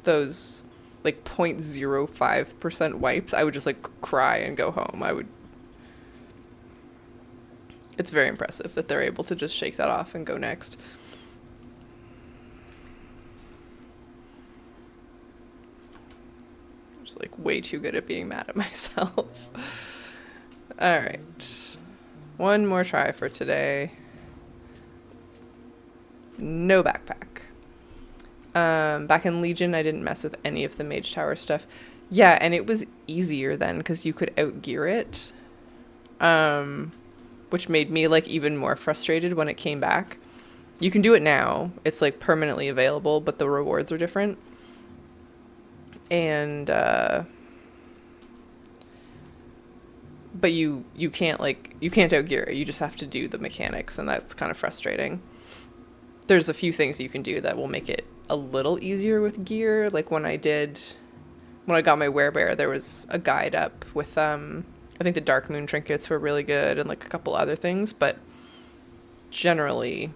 Those like 0.05% wipes, I would just like cry and go home. It's very impressive that they're able to just shake that off and go next. I'm just like way too good at being mad at myself. All right. 1 more try for today. No backpack. Back in Legion, I didn't mess with any of the Mage Tower stuff. Yeah, and it was easier then because you could outgear it, which made me like even more frustrated when it came back. You can do it now. It's like permanently available, but the rewards are different. And but you can't outgear it. You just have to do the mechanics, and that's kind of frustrating. There's a few things you can do that will make it a little easier with gear. Like when I got my werebear, there was a guide up with I think the Dark Moon trinkets were really good and like a couple other things, but generally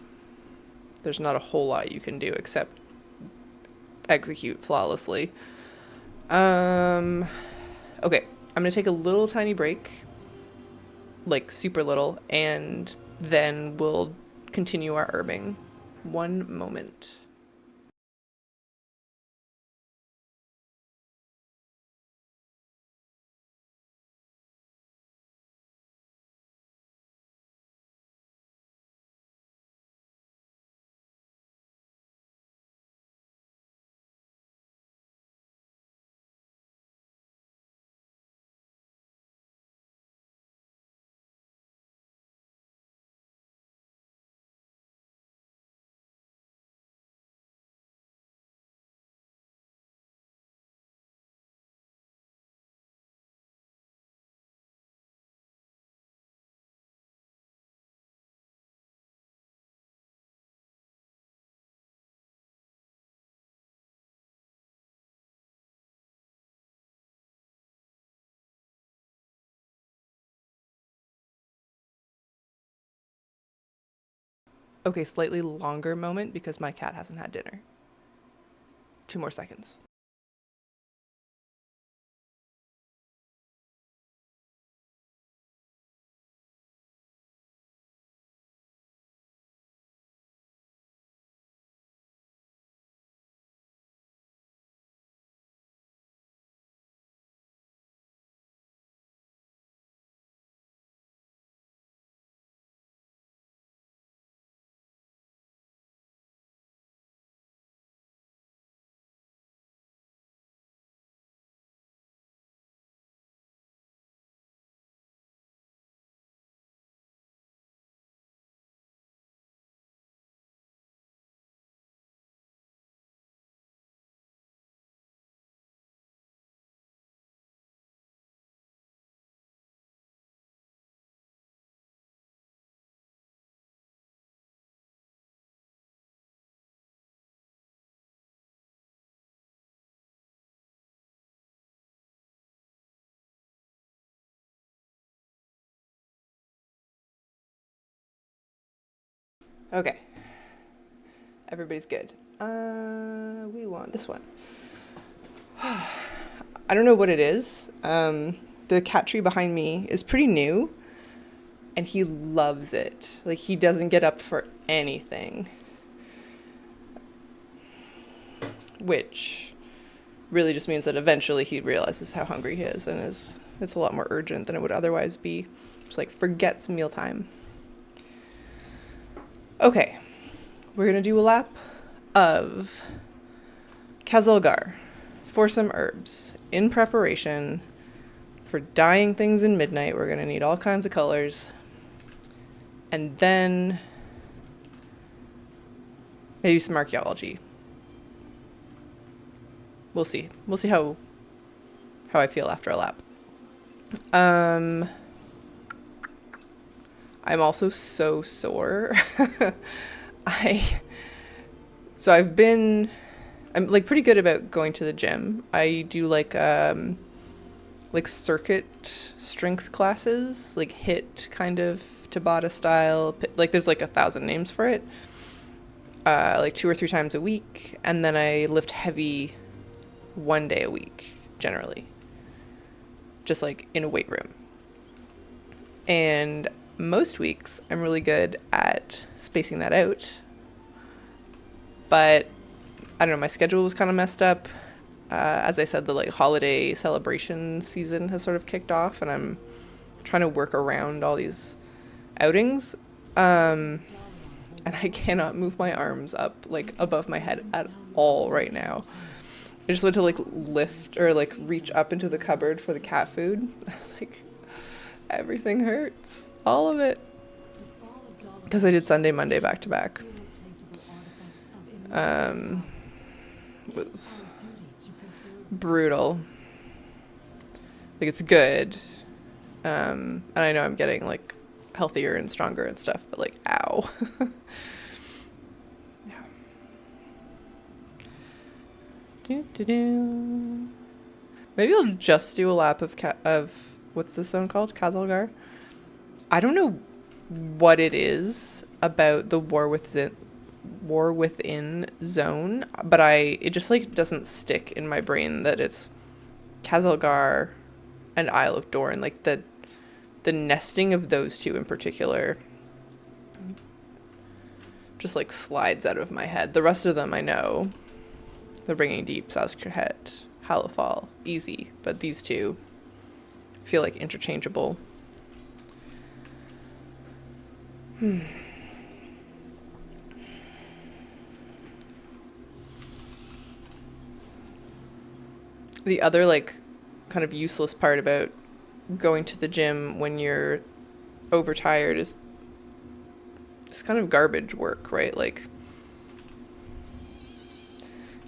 there's not a whole lot you can do except execute flawlessly. Okay, I'm gonna take a little tiny break. like super little, and then we'll continue our herbing. One moment. Okay, slightly longer moment because my cat hasn't had dinner. 2 more seconds. Okay, everybody's good. We want this one. I don't know what it is. The cat tree behind me is pretty new, and he loves it. Like, he doesn't get up for anything, which really just means that eventually he realizes how hungry he is, and it's a lot more urgent than it would otherwise be. Just like forgets mealtime. Okay, we're gonna do a lap of Kazalgar for some herbs in preparation for dyeing things in midnight. We're gonna need all kinds of colors, and then maybe some archaeology. We'll see. We'll see how I feel after a lap. I'm also so sore. I so I'm like pretty good about going to the gym. I do like circuit strength classes, like HIIT kind of Tabata style. Like there's like 1,000 names for it. Like 2 or 3 times a week, and then I lift heavy 1 day a week generally, just like in a weight room. And most weeks I'm really good at spacing that out, but I don't know, my schedule was kind of messed up. As I said, the like holiday celebration season has sort of kicked off, and I'm trying to work around all these outings. And I cannot move my arms up like above my head at all right now. I just went to like lift or like reach up into the cupboard for the cat food. I was like, everything hurts, all of it, because I did Sunday, Monday back to back. Was brutal. Like, it's good, and I know I'm getting like healthier and stronger and stuff, but like, ow. Yeah. Maybe I'll just do a lap of what's this zone called? Kazalgar. I don't know what it is about the War Within zone, but it just like doesn't stick in my brain that it's Kazalgar and Isle of Dorn. Like the the nesting of those two in particular just like slides out of my head. The rest of them I know. The Bringing Deep, Sazerac, Halifal, easy. But these two feel like interchangeable. The other like kind of useless part about going to the gym when you're overtired is it's kind of garbage work, right? Like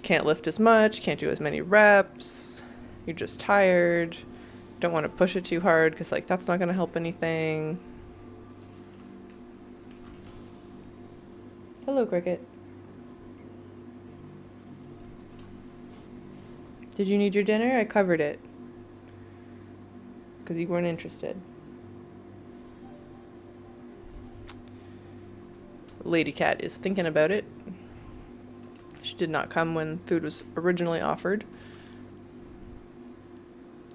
can't lift as much, can't do as many reps, you're just tired, don't want to push it too hard because like that's not going to help anything. Hello, Cricket. Did you need your dinner? I covered it because you weren't interested. Lady Cat is thinking about it. She did not come when food was originally offered.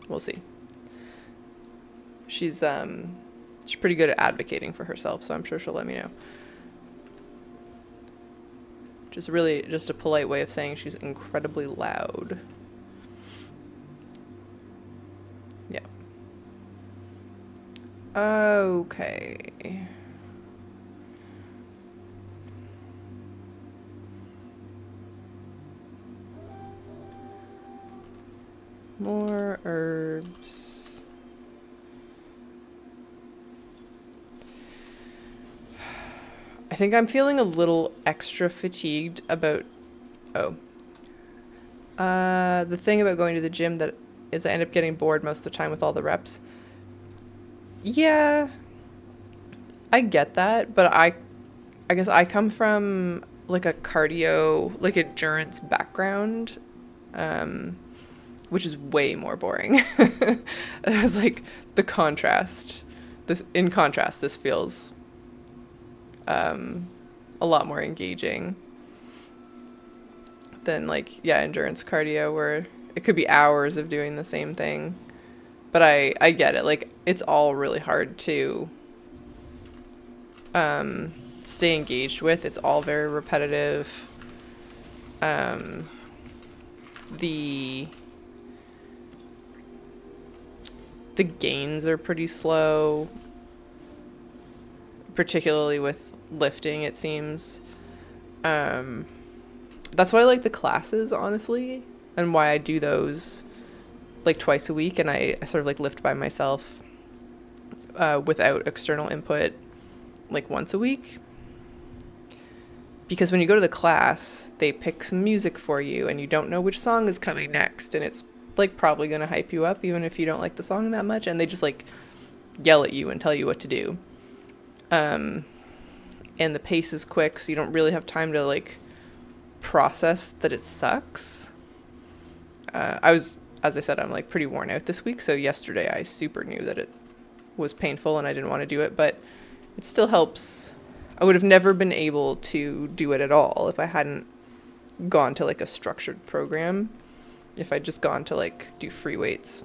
We'll see. She's pretty good at advocating for herself, so I'm sure she'll let me know. Just really just a polite way of saying she's incredibly loud. Yeah. Okay. More herbs. I think I'm feeling a little extra fatigued about... the thing about going to the gym that is I end up getting bored most of the time with all the reps. Yeah, I get that, but I guess I come from like a cardio, like endurance background, which is way more boring. It was like the contrast. In contrast, this feels a lot more engaging than like, yeah, endurance cardio where it could be hours of doing the same thing. But I get it. Like, it's all really hard to stay engaged with. It's all very repetitive. The gains are pretty slow, particularly with lifting, it seems. That's why I like the classes, honestly, and why I do those like twice a week, and I sort of like lift by myself without external input like once a week. Because when you go to the class, they pick some music for you and you don't know which song is coming next, and it's like probably going to hype you up even if you don't like the song that much, and they just like yell at you and tell you what to do. And the pace is quick, so you don't really have time to like process that it sucks. As I said, I'm like pretty worn out this week, so yesterday I super knew that it was painful and I didn't want to do it, but it still helps. I would have never been able to do it at all if I hadn't gone to like a structured program. If I'd just gone to like do free weights,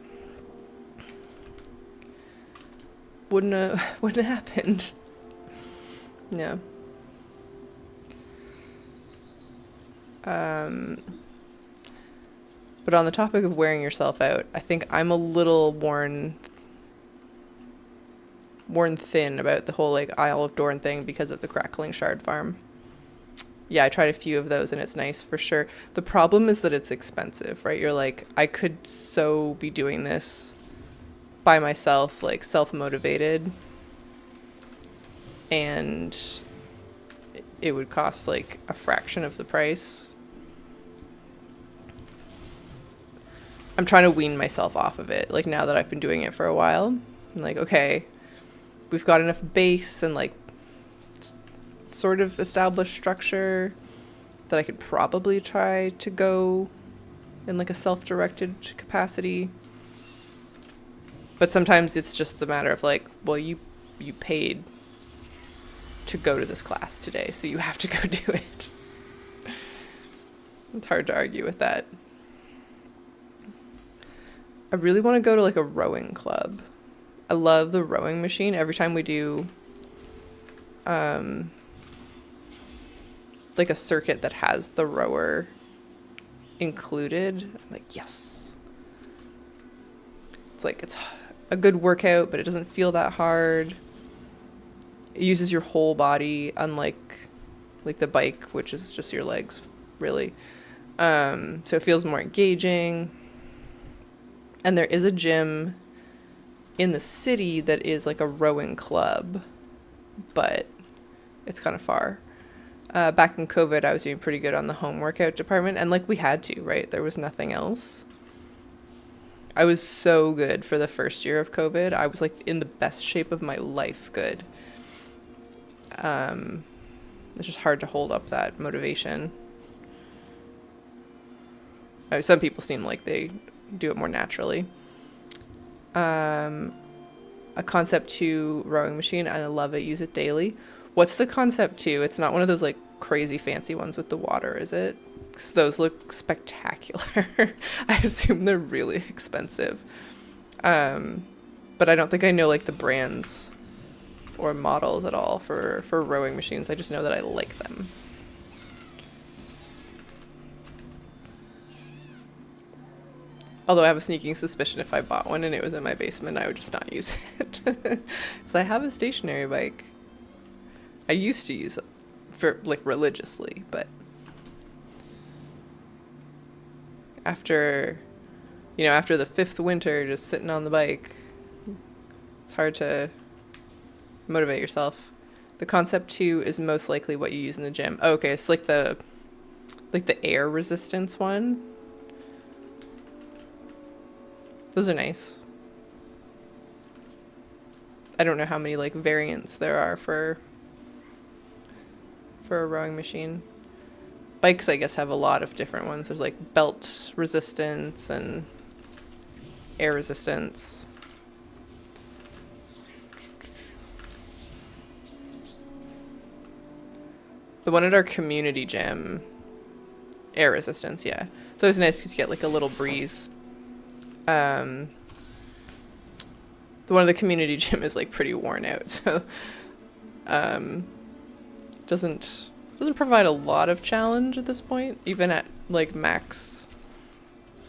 wouldn't have happened. Yeah. But on the topic of wearing yourself out, I think I'm a little worn thin about the whole like Isle of Dorn thing because of the Crackling Shard farm. Yeah, I tried a few of those and it's nice for sure. The problem is that it's expensive, right? You're like, I could so be doing this by myself, like self-motivated, and it would cost like a fraction of the price. I'm trying to wean myself off of it. Like now that I've been doing it for a while, I'm like, okay, we've got enough base and like sort of established structure that I could probably try to go in like a self-directed capacity. But sometimes it's just the matter of like, well, you paid to go to this class today, so you have to go do it. It's hard to argue with that. I really want to go to like a rowing club. I love the rowing machine. Every time we do like a circuit that has the rower included, I'm like, yes. It's like, it's a good workout, but it doesn't feel that hard. It uses your whole body, unlike like the bike, which is just your legs, really. So it feels more engaging. And there is a gym in the city that is like a rowing club, but it's kind of far. Back in COVID, I was doing pretty good on the home workout department, and like we had to, right? There was nothing else. I was so good for the first year of COVID. I was like in the best shape of my life good. It's just hard to hold up that motivation. Some people seem like they do it more naturally. A Concept 2 rowing machine, and I love it. Use it daily. What's the Concept 2? It's not one of those like crazy fancy ones with the water, is it? Because those look spectacular. I assume they're really expensive. But I don't think I know like the brands or models at all for rowing machines. I just know that I like them. Although I have a sneaking suspicion if I bought one and it was in my basement, I would just not use it. So I have a stationary bike. I used to use it for like religiously, but after the 5th winter just sitting on the bike, it's hard to motivate yourself. The Concept 2 is most likely what you use in the gym. Oh, okay, it's like the air resistance one. Those are nice. I don't know how many like variants there are for a rowing machine. Bikes, I guess, have a lot of different ones. There's like belt resistance and air resistance. The one at our community gym, air resistance, yeah. So it's nice because you get like a little breeze. The one at the community gym is like pretty worn out, so doesn't provide a lot of challenge at this point, even at like max.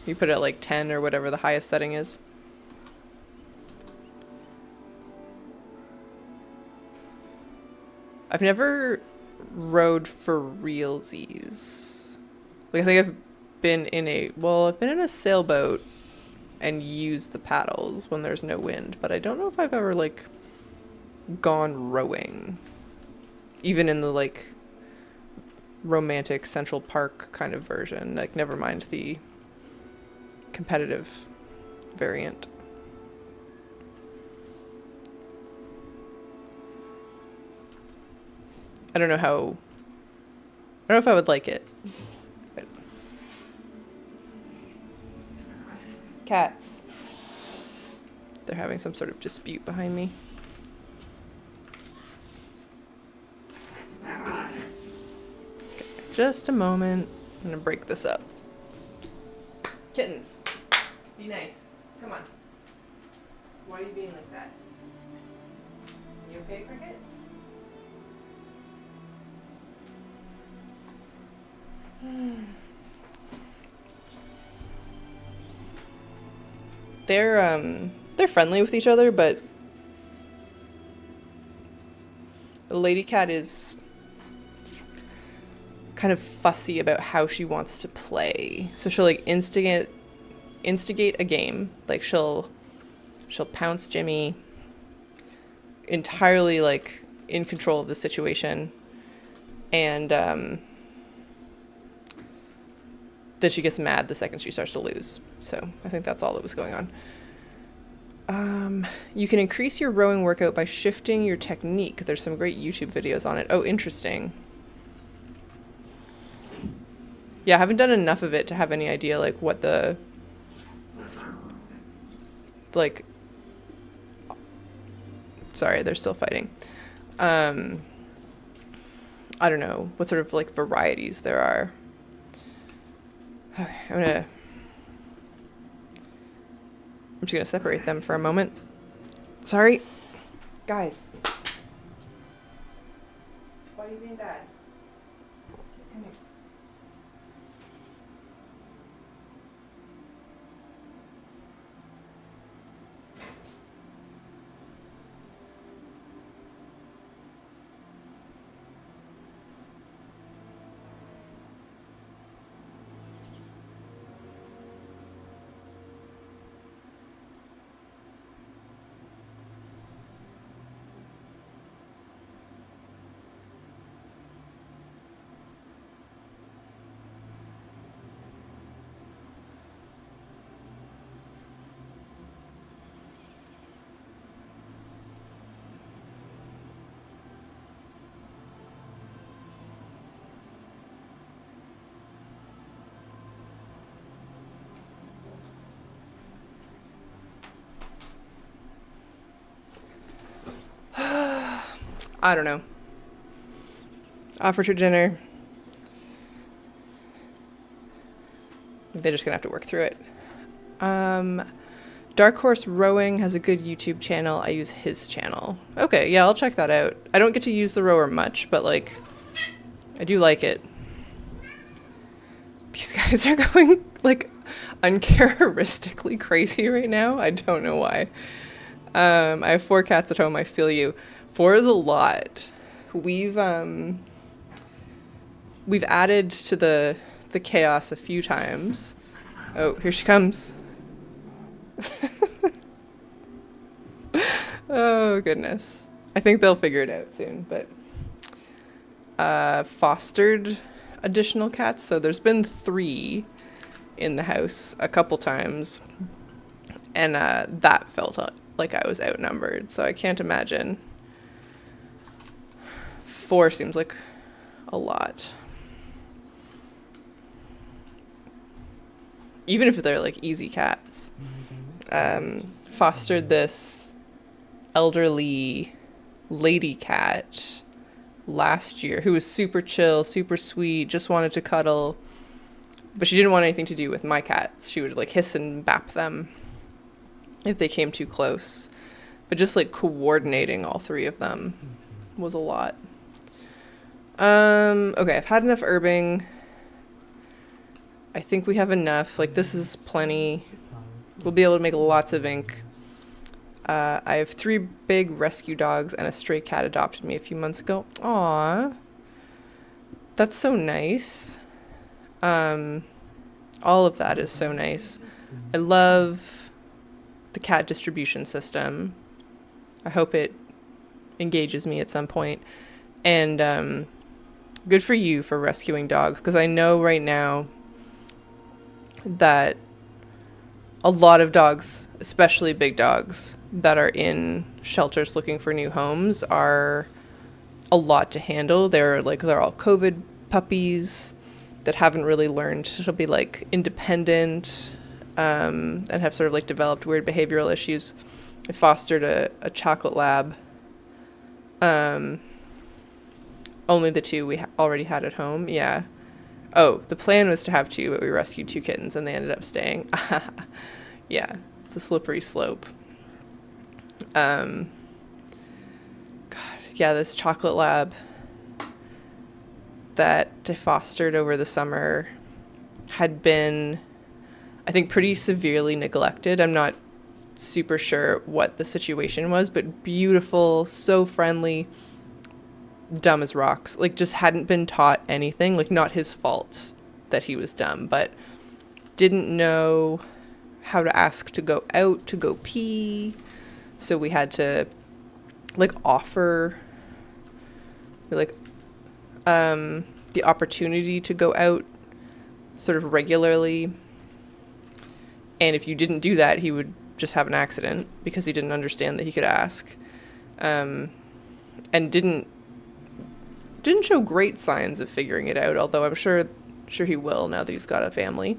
You put it at like 10 or whatever the highest setting is. I've never rode for realsies. Like I think I've been in a sailboat and used the paddles when there's no wind, but I don't know if I've ever like gone rowing, even in the like romantic Central Park kind of version, like never mind the competitive variant. I don't know if I would like it. But cats. They're having some sort of dispute behind me. Okay, just a moment. I'm gonna break this up. Kittens, be nice. Come on. Why are you being like that? You okay, Cricket? They're friendly with each other, but the lady cat is kind of fussy about how she wants to play. So she'll like instigate a game. Like she'll pounce Jimmy, entirely like in control of the situation, and then she gets mad the second she starts to lose. So I think that's all that was going on. You can increase your rowing workout by shifting your technique. There's some great YouTube videos on it. Oh, interesting. Yeah, I haven't done enough of it to have any idea like what the like sorry, they're still fighting. I don't know what sort of like varieties there are. I'm just gonna separate them for a moment. Sorry. Guys. Why are you being bad? Come here. I don't know. Offered her dinner. They're just gonna have to work through it. Dark Horse Rowing has a good YouTube channel. I use his channel. Okay, yeah, I'll check that out. I don't get to use the rower much, but like, I do like it. These guys are going like uncharacteristically crazy right now. I don't know why. I have 4 cats at home. I feel you. 4 is a lot. We've added to the chaos a few times. Oh, here she comes. Oh goodness. I think they'll figure it out soon, but fostered additional cats. So there's been 3 in the house a couple times, and that felt like I was outnumbered. So I can't imagine. 4 seems like a lot. Even if they're like easy cats. Fostered this elderly lady cat last year who was super chill, super sweet, just wanted to cuddle, but she didn't want anything to do with my cats. She would like hiss and bap them if they came too close, but just like coordinating all 3 of them was a lot. Okay, I've had enough herbing. I think we have enough. Like, this is plenty. We'll be able to make lots of ink. I have 3 big rescue dogs, and a stray cat adopted me a few months ago. Aww. That's so nice. All of that is so nice. I love the cat distribution system. I hope it engages me at some point. And good for you for rescuing dogs, because I know right now that a lot of dogs, especially big dogs, that are in shelters looking for new homes are a lot to handle. They're all COVID puppies that haven't really learned to be like independent, and have sort of like developed weird behavioral issues. I fostered a chocolate lab. Only the 2 we already had at home. Yeah. Oh, the plan was to have 2, but we rescued 2 kittens and they ended up staying. Yeah, it's a slippery slope. God, yeah, this chocolate lab that I fostered over the summer had been, I think, pretty severely neglected. I'm not super sure what the situation was, but beautiful, so friendly, dumb as rocks. Like, just hadn't been taught anything. Like, not his fault that he was dumb, but didn't know how to ask to go out to go pee. So we had to like offer like the opportunity to go out sort of regularly. And if you didn't do that, he would just have an accident because he didn't understand that he could ask. And didn't show great signs of figuring it out, although I'm sure he will now that he's got a family.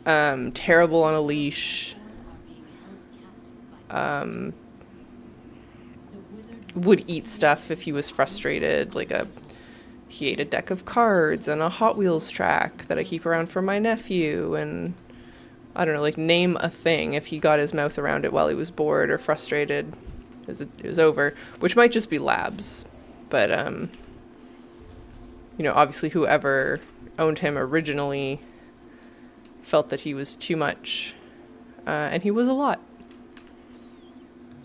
Terrible on a leash. Would eat stuff if he was frustrated. He ate a deck of cards and a Hot Wheels track that I keep around for my nephew, and I don't know, like name a thing if he got his mouth around it while he was bored or frustrated as it was over, which might just be labs. But, obviously whoever owned him originally felt that he was too much, and he was a lot.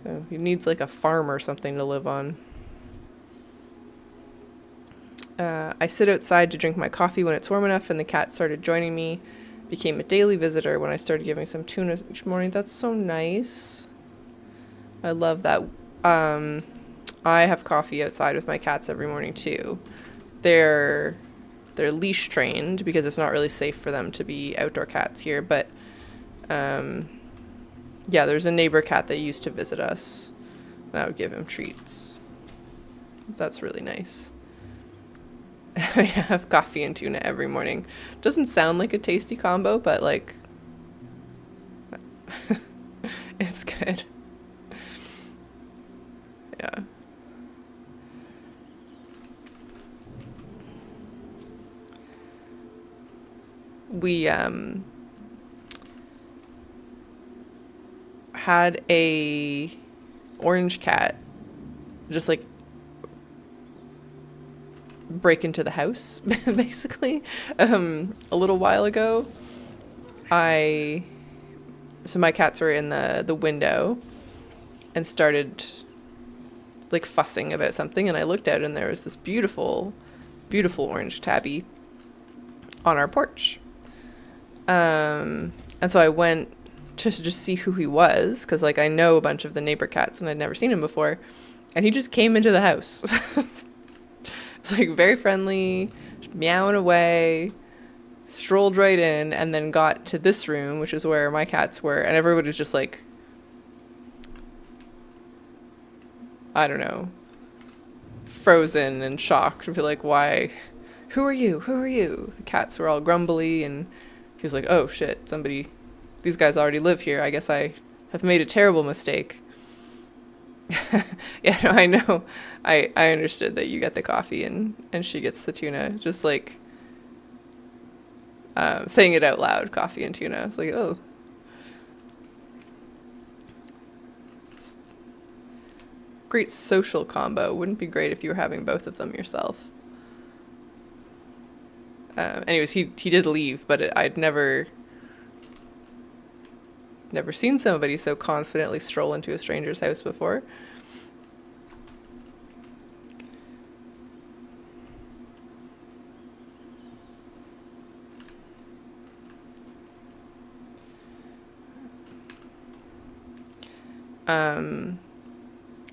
So he needs like a farm or something to live on. I sit outside to drink my coffee when it's warm enough, and the cat started joining me. Became a daily visitor when I started giving some tuna each morning. That's so nice. I love that. I have coffee outside with my cats every morning too. They're leash trained because it's not really safe for them to be outdoor cats here, but there's a neighbor cat that used to visit us, and I would give him treats. That's really nice. I have coffee and tuna every morning. Doesn't sound like a tasty combo, but like it's good. Yeah. We had a orange cat just like break into the house basically a little while ago. So my cats were in the window and started like fussing about something, and I looked out and there was this beautiful orange tabby on our porch. And so I went to just see who he was, because like I know a bunch of the neighbor cats and I'd never seen him before, and he just came into the house. It's like very friendly, meowing away, strolled right in, and then got to this room, which is where my cats were, and everybody was just like, I don't know, frozen and shocked, and be like, why? Who are you? Who are you? The cats were all grumbly, and he was like, oh shit, these guys already live here. I guess I have made a terrible mistake. Yeah, no, I know. I understood that you get the coffee and she gets the tuna. Just like saying it out loud, coffee and tuna. It's like, oh. Great social combo. Wouldn't be great if you were having both of them yourself. Anyways, he did leave, but I'd never seen somebody so confidently stroll into a stranger's house before.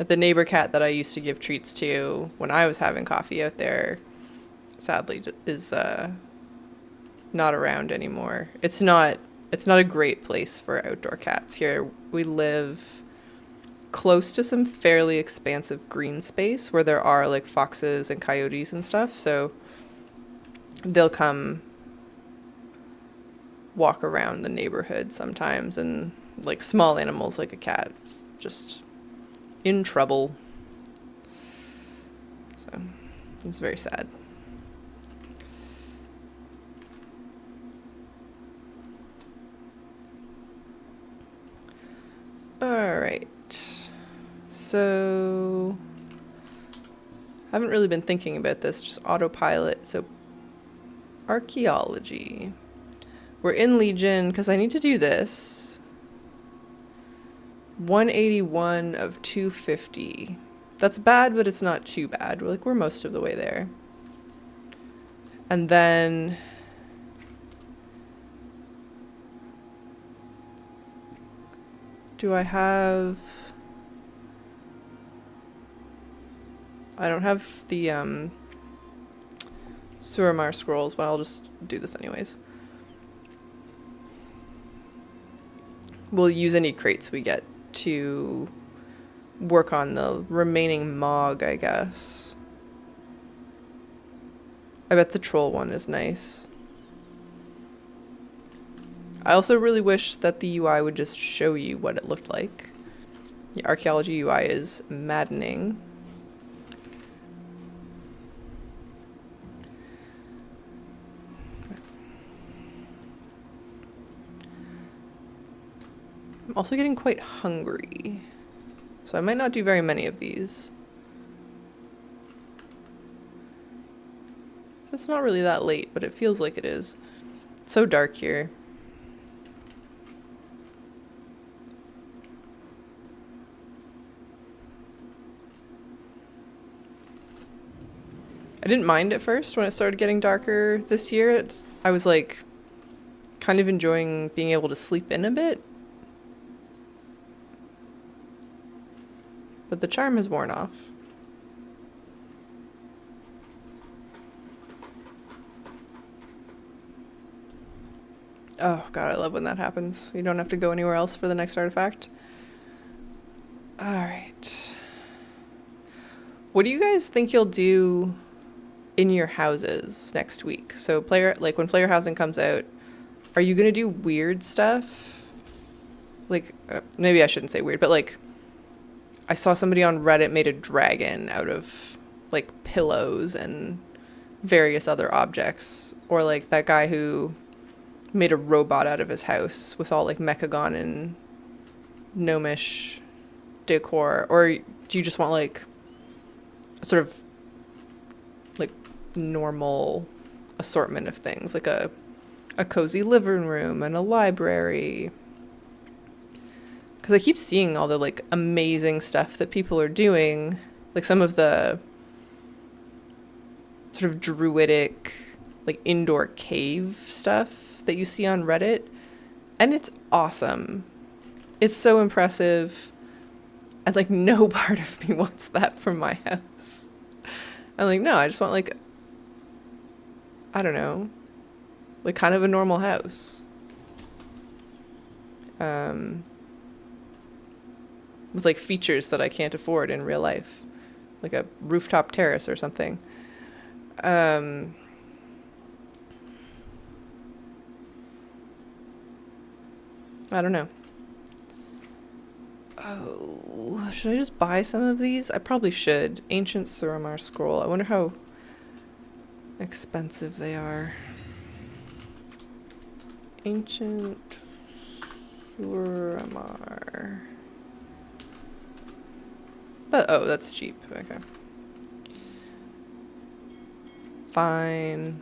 The neighbor cat that I used to give treats to when I was having coffee out there, sadly, is not around anymore. It's not a great place for outdoor cats here. We live close to some fairly expansive green space where there are like foxes and coyotes and stuff, so they'll come walk around the neighborhood sometimes, and like small animals like a cat is just in trouble. So it's very sad. All right. So I haven't really been thinking about this, just autopilot. So archaeology. We're in Legion because I need to do this. 181 of 250. That's bad, but it's not too bad. We're most of the way there. And then do I have... I don't have the Suramar scrolls, but I'll just do this anyways. We'll use any crates we get to work on the remaining Mog, I guess. I bet the troll one is nice. I also really wish that the UI would just show you what it looked like. The archaeology UI is maddening. I'm also getting quite hungry, so I might not do very many of these. It's not really that late, but it feels like it is. It's so dark here. I didn't mind at first when it started getting darker this year. I was like kind of enjoying being able to sleep in a bit. But the charm has worn off. Oh god, I love when that happens. You don't have to go anywhere else for the next artifact. Alright. What do you guys think you'll do in your houses next week? So when player housing comes out, are you gonna do weird stuff? Like, maybe I shouldn't say weird, but like, I saw somebody on Reddit made a dragon out of like pillows and various other objects. Or like that guy who made a robot out of his house with all like Mechagon and gnomish decor. Or do you just want like a sort of like normal assortment of things, like a cozy living room and a library? Because I keep seeing all the like amazing stuff that people are doing, like some of the sort of druidic like indoor cave stuff that you see on Reddit, and it's awesome. It's so impressive, and like no part of me wants that for my house. I'm like, no, I just want like, I don't know, like kind of a normal house. With like features that I can't afford in real life, like a rooftop terrace or something. I don't know. Oh, should I just buy some of these? I probably should. Ancient Suramar Scroll. I wonder how expensive they are. Ancient Suramar. Oh, that's cheap. Okay. Fine.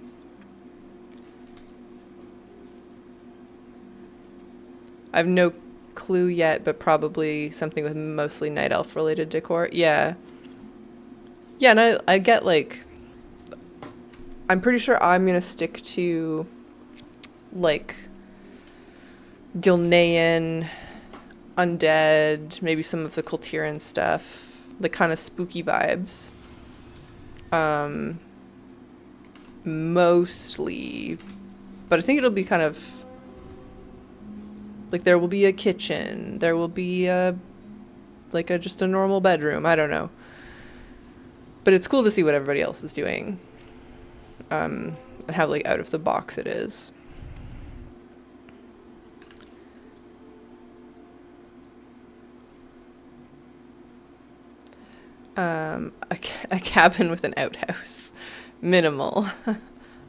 I have no clue yet, but probably something with mostly Night Elf related decor. Yeah. Yeah, and I get like, I'm pretty sure I'm gonna stick to like Gilnean, undead, maybe some of the Kultiran stuff. The kind of spooky vibes. Mostly. But I think it'll be kind of like there will be a kitchen. There will be just a normal bedroom. I don't know. But it's cool to see what everybody else is doing. And how like out of the box it is. A cabin with an outhouse. Minimal.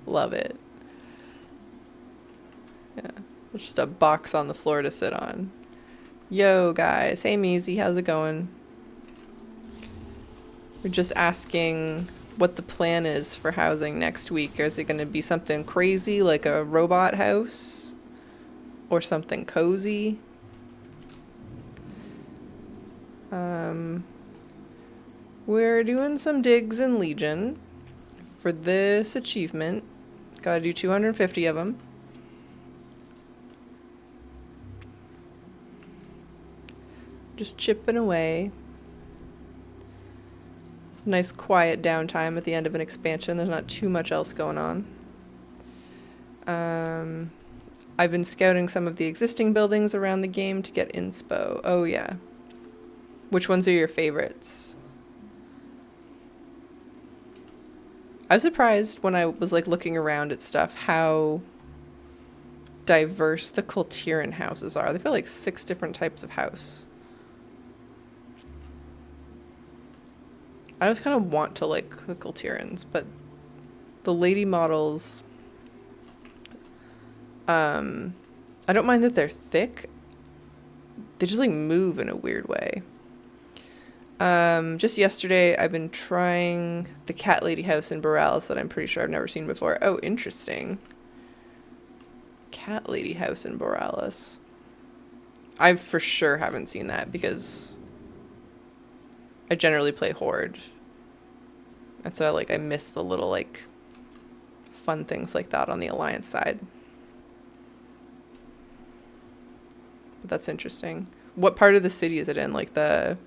Love it. Yeah. Just a box on the floor to sit on. Yo, guys. Hey, Meezy. How's it going? We're just asking what the plan is for housing next week. Is it going to be something crazy like a robot house? Or something cozy? We're doing some digs in Legion for this achievement. Gotta do 250 of them. Just chipping away. Nice quiet downtime at the end of an expansion. There's not too much else going on. I've been scouting some of the existing buildings around the game to get inspo. Oh yeah. Which ones are your favorites? I was surprised when I was like looking around at stuff how diverse the Kultiran houses are. They've got like 6 different types of house. I just kind of want to like the Kultirans, but the lady models, I don't mind that they're thick. they just like move in a weird way. Just yesterday, I've been trying the Cat Lady house in Borealis that I'm pretty sure I've never seen before. Oh, interesting. Cat Lady house in Borealis. I for sure haven't seen that because I generally play Horde. And so like I miss the little like fun things like that on the Alliance side. But that's interesting. What part of the city is it in? Like the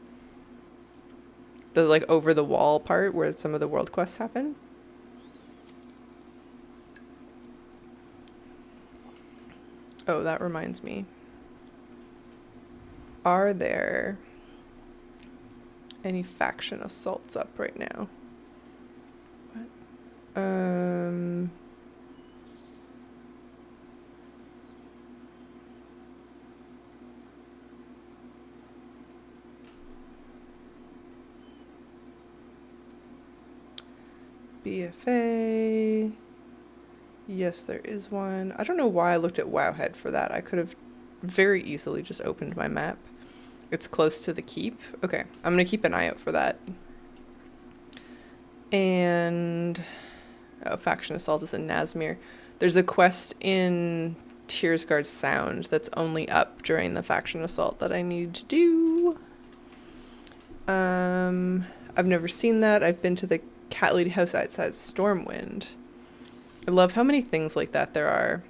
like over the wall part where some of the world quests happen? Oh, that reminds me. Are there any faction assaults up right now? What? BFA. Yes, there is one. I don't know why I looked at Wowhead for that. I could have very easily just opened my map. It's close to the keep. Okay, I'm gonna keep an eye out for that. And oh, faction assault is in Nazmir. There's a quest in Tiersguard Sound that's only up during the faction assault that I need to do. I've never seen that. I've been to the Cat Lady house outside Stormwind. I love how many things like that there are.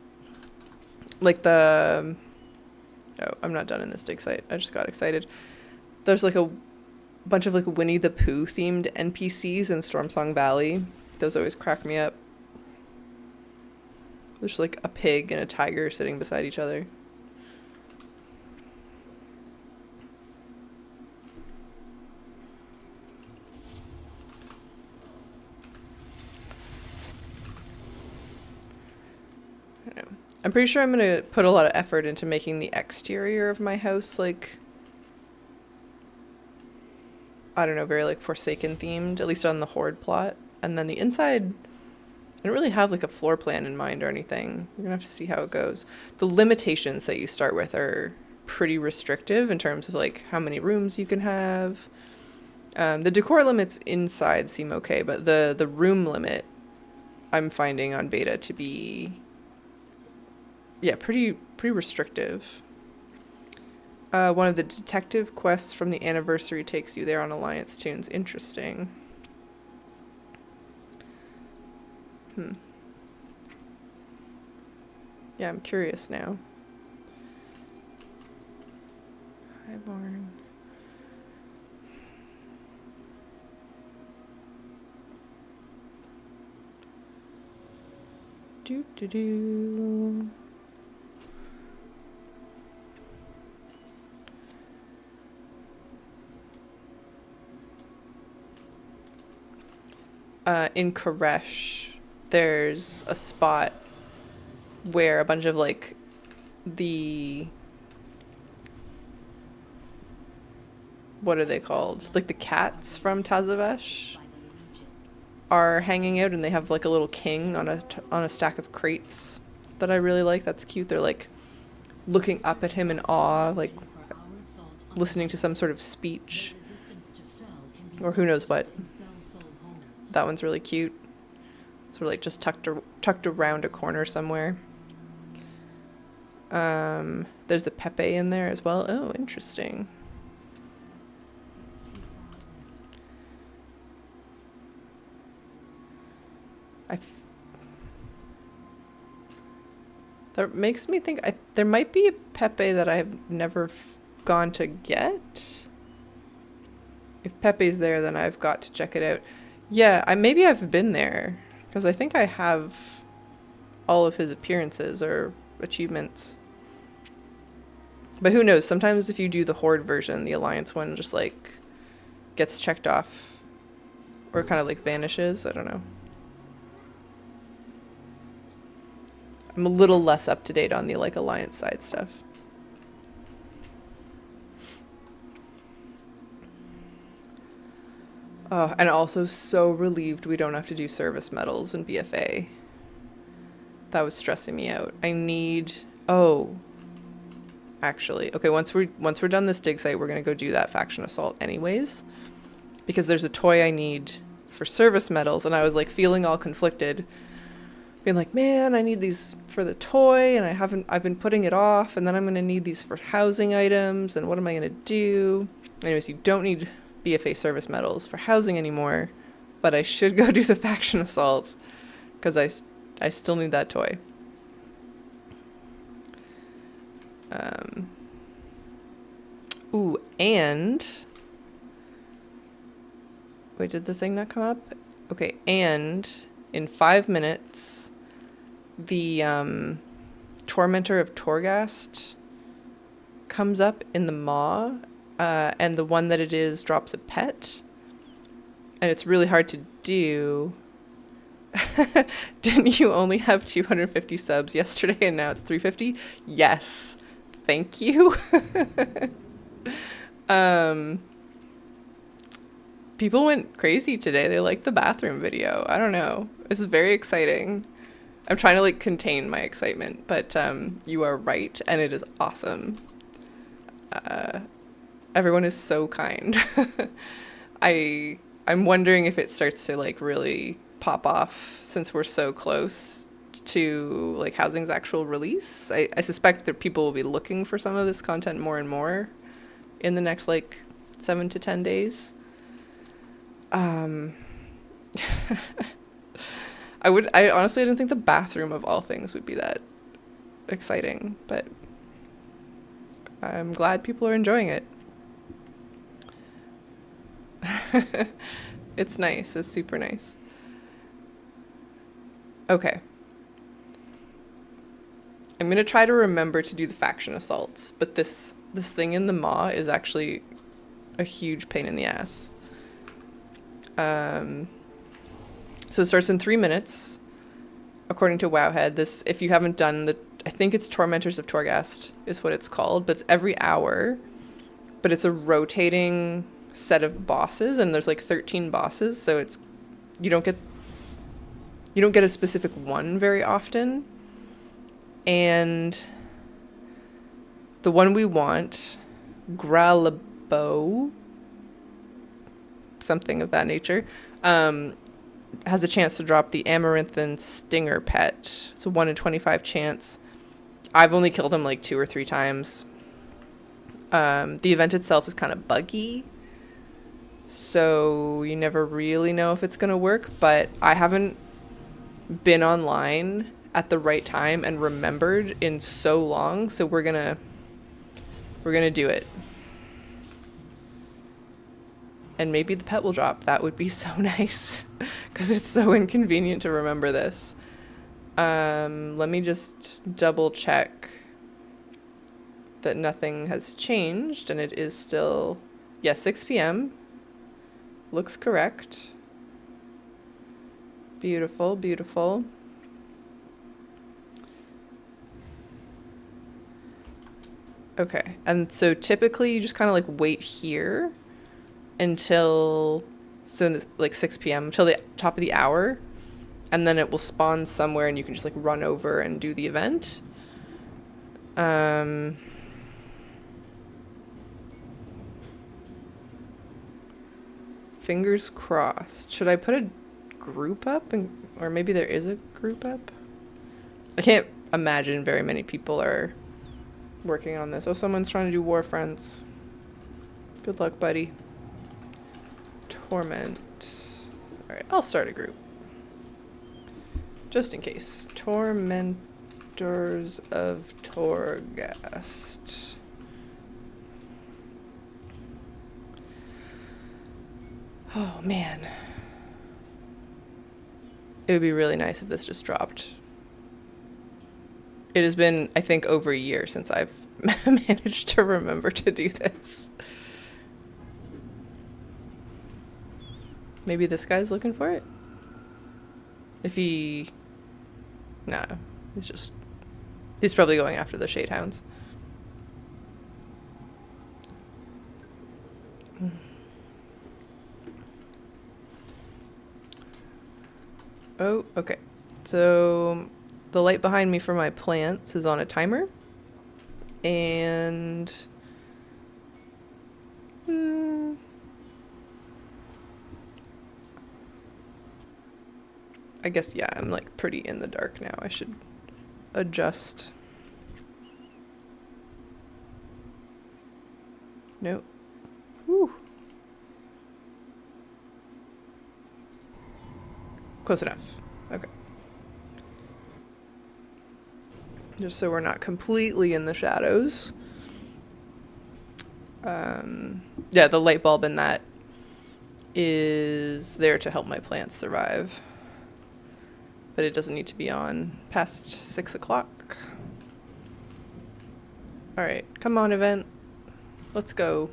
Like the... Oh, I'm not done in this dig site. I just got excited. There's like a bunch of like Winnie the Pooh themed NPCs in Stormsong Valley. Those always crack me up. There's like a pig and a tiger sitting beside each other. I don't know. I'm pretty sure I'm gonna put a lot of effort into making the exterior of my house like, I don't know, very like Forsaken themed, at least on the Horde plot. And then the inside, I don't really have like a floor plan in mind or anything. We're gonna have to see how it goes. The limitations that you start with are pretty restrictive in terms of like how many rooms you can have. The decor limits inside seem okay, but the room limit I'm finding on beta to be, yeah, pretty restrictive. One of the detective quests from the anniversary takes you there on Alliance Tunes. Interesting. Yeah, I'm curious now. Highborn. Do. In Koresh, there's a spot where a bunch of like what are they called? Like the cats from Tazavesh are hanging out, and they have like a little king on a stack of crates that I really like. That's cute. They're like looking up at him in awe, like listening to some sort of speech or who knows what. That one's really cute. Sort of like just tucked around a corner somewhere. There's a Pepe in there as well. Oh, interesting. That makes me think there might be a Pepe that I've never gone to get. If Pepe's there, then I've got to check it out. Yeah, maybe I've been there, because I think I have all of his appearances or achievements. But who knows, sometimes if you do the Horde version, the Alliance one just like gets checked off or kind of like vanishes. I don't know. I'm a little less up to date on the like Alliance side stuff. Oh, and also so relieved we don't have to do service medals in BFA. That was stressing me out. I actually. Okay, once we're done this dig site, we're gonna go do that faction assault anyways, because there's a toy I need for service medals, and I was like feeling all conflicted, being like, man, I need these for the toy, and I've been putting it off, and then I'm gonna need these for housing items, and what am I gonna do? Anyways, you don't need BFA service medals for housing anymore, but I should go do the faction assault because I still need that toy. Ooh, and wait, did the thing not come up? Okay, and in 5 minutes, the Tormentor of Torghast comes up in the maw, and the one that it is drops a pet, and it's really hard to do. Didn't you only have 250 subs yesterday and now it's 350? Yes. Thank you. People went crazy today. They liked the bathroom video. I don't know. This is very exciting. I'm trying to like contain my excitement, but you are right, and it is awesome. Everyone is so kind. I'm wondering if it starts to like really pop off since we're so close to like housing's actual release. I suspect that people will be looking for some of this content more and more in the next like 7 to 10 days. I honestly didn't think the bathroom of all things would be that exciting, but I'm glad people are enjoying it. It's nice. It's super nice. Okay. I'm going to try to remember to do the faction assault, but this thing in the maw is actually a huge pain in the ass. So it starts in 3 minutes, according to Wowhead. This, if you haven't done I think it's Tormentors of Torghast is what it's called, but it's every hour, but it's a rotating set of bosses, and there's like 13 bosses, so it's, you don't get a specific one very often. And the one we want, Gralabo, something of that nature, has a chance to drop the Amaranthan Stinger pet. It's a 1 in 25 chance. I've only killed him like 2 or 3 times. The event itself is kind of buggy, so you never really know if it's going to work, but I haven't been online at the right time and remembered in so long, so we're gonna do it. And maybe the pet will drop. That would be so nice, because it's so inconvenient to remember this. Let me just double check that nothing has changed, and it is still, yeah, 6 p.m. Looks correct. Beautiful, beautiful. Okay, and so typically you just kind of like wait here until, so in the, like 6 p.m. until the top of the hour, and then it will spawn somewhere and you can just like run over and do the event. Fingers crossed. Should I put a group up, or maybe there is a group up? I can't imagine very many people are working on this. Oh, someone's trying to do War Friends. Good luck, buddy. Torment. Alright, I'll start a group. Just in case. Tormentors of Torghast. Oh, man. It would be really nice if this just dropped. It has been, I think, over a year since I've managed to remember to do this. Maybe this guy's looking for it? If he... Nah, he's probably going after the Shadehounds. Oh, okay. So the light behind me for my plants is on a timer. And I guess, yeah, I'm like pretty in the dark now. I should adjust. Nope. Whew. Close enough. Okay. Just so we're not completely in the shadows. Yeah, the light bulb in that is there to help my plants survive. But it doesn't need to be on past 6 o'clock. Alright, come on, event. Let's go.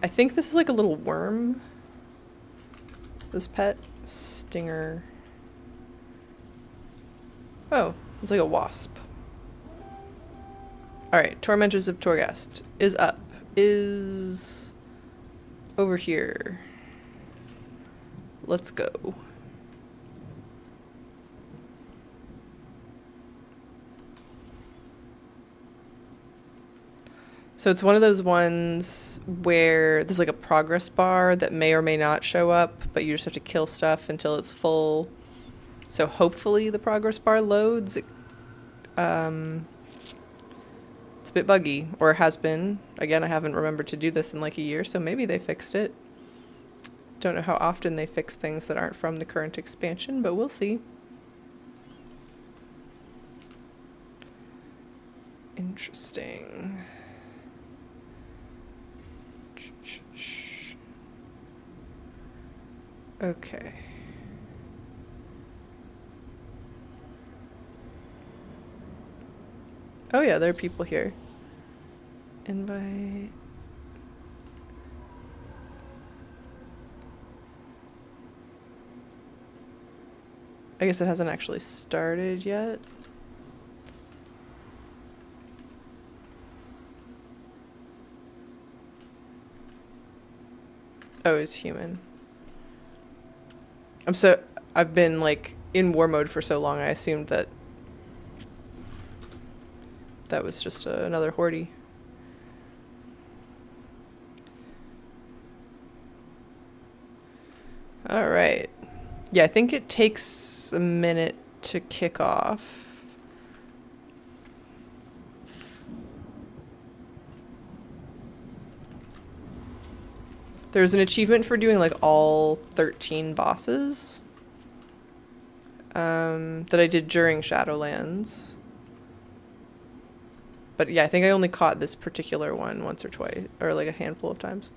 I think this is like a little worm. This pet stinger. Oh, it's like a wasp. Alright, Tormentors of Torghast is up. Is over here. Let's go. So it's one of those ones where there's like a progress bar that may or may not show up, but you just have to kill stuff until it's full. So hopefully the progress bar loads. It's a bit buggy, or has been. Again, I haven't remembered to do this in like a year, so maybe they fixed it. Don't know how often they fix things that aren't from the current expansion, but we'll see. Interesting. Okay. Oh yeah, there are people here. Invite. I guess it hasn't actually started yet. Oh, it's human. I've been like in war mode for so long, I assumed that was just another horde. All right. Yeah, I think it takes a minute to kick off. There's an achievement for doing like all 13 bosses that I did during Shadowlands. But yeah, I think I only caught this particular one once or twice, or like a handful of times.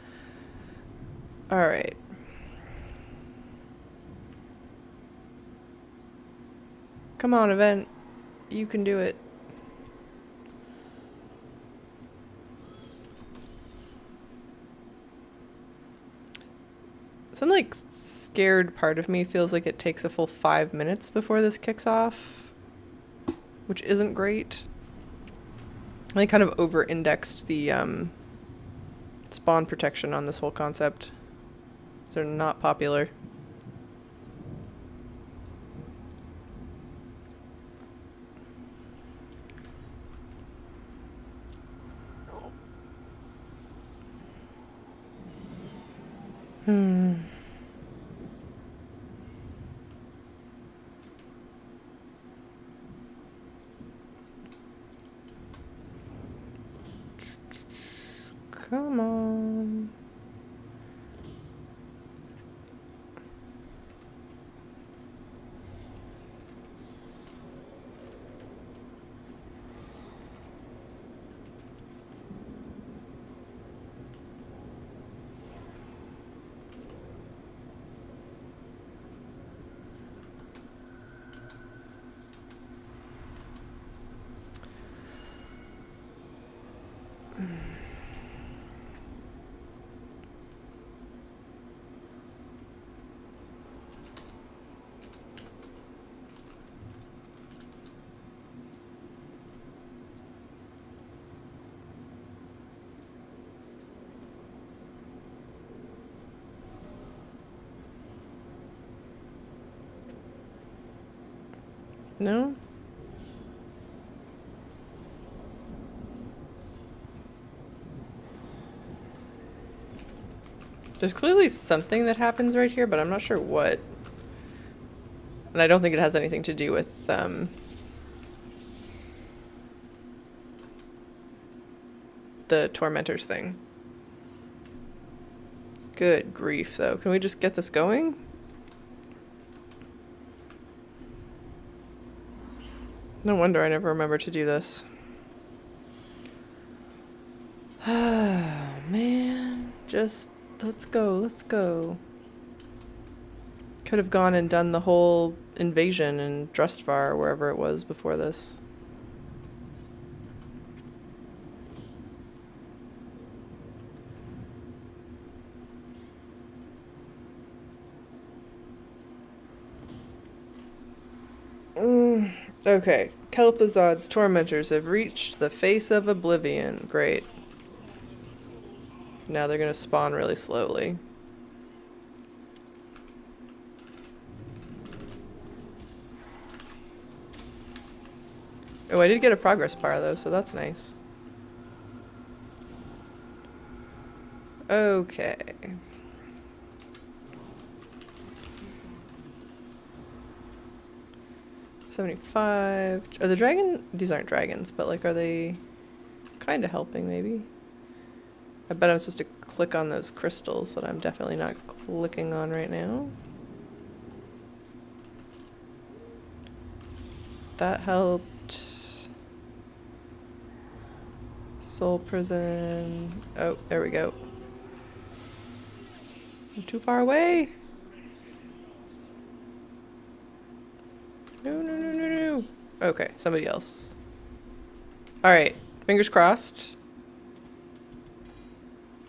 All right. Come on, event. You can do it. Some like scared part of me feels like it takes a full 5 minutes before this kicks off, which isn't great. I kind of over-indexed the spawn protection on this whole concept. They're not popular. Come on. No? There's clearly something that happens right here, but I'm not sure what. And I don't think it has anything to do with, the Tormentors thing. Good grief, though. Can we just get this going? No wonder I never remember to do this. Man, just let's go, let's go. Could have gone and done the whole invasion in Drustvar or wherever it was before this. Okay, Kel'Thuzad's tormentors have reached the face of oblivion. Great. Now they're gonna spawn really slowly. Oh, I did get a progress bar though, so that's nice. Okay. $75. Are the dragon? These aren't dragons, but like, are they kind of helping maybe? I bet I'm supposed to click on those crystals that I'm definitely not clicking on right now. That helped. Soul prison. Oh, there we go. I'm too far away. No, no, no, no, no. Okay, somebody else. Alright, fingers crossed.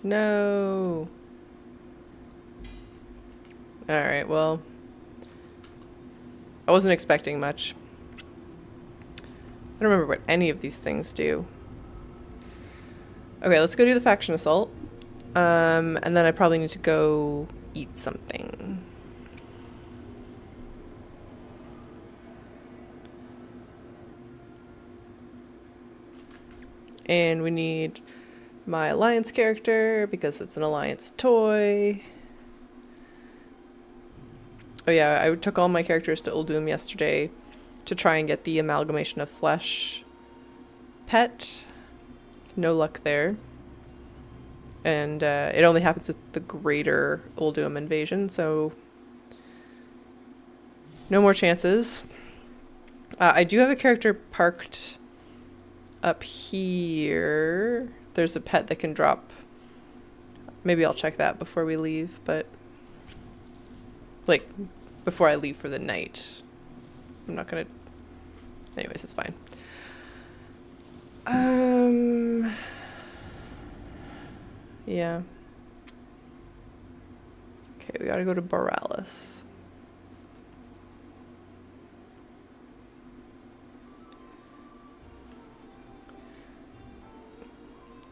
No. Alright, well. I wasn't expecting much. I don't remember what any of these things do. Okay, let's go do the faction assault. And then I probably need to go eat something. And we need my alliance character because it's an alliance toy. Oh yeah, I took all my characters to Uldum yesterday to try and get the amalgamation of flesh pet. No luck there. And it only happens with the greater Uldum invasion, so no more chances. I do have a character parked up here. There's a pet that can drop. Maybe I'll check that before we leave, but like before I leave for the night. I'm not gonna. Anyways, it's fine. Yeah. Okay, we gotta go to Boralus.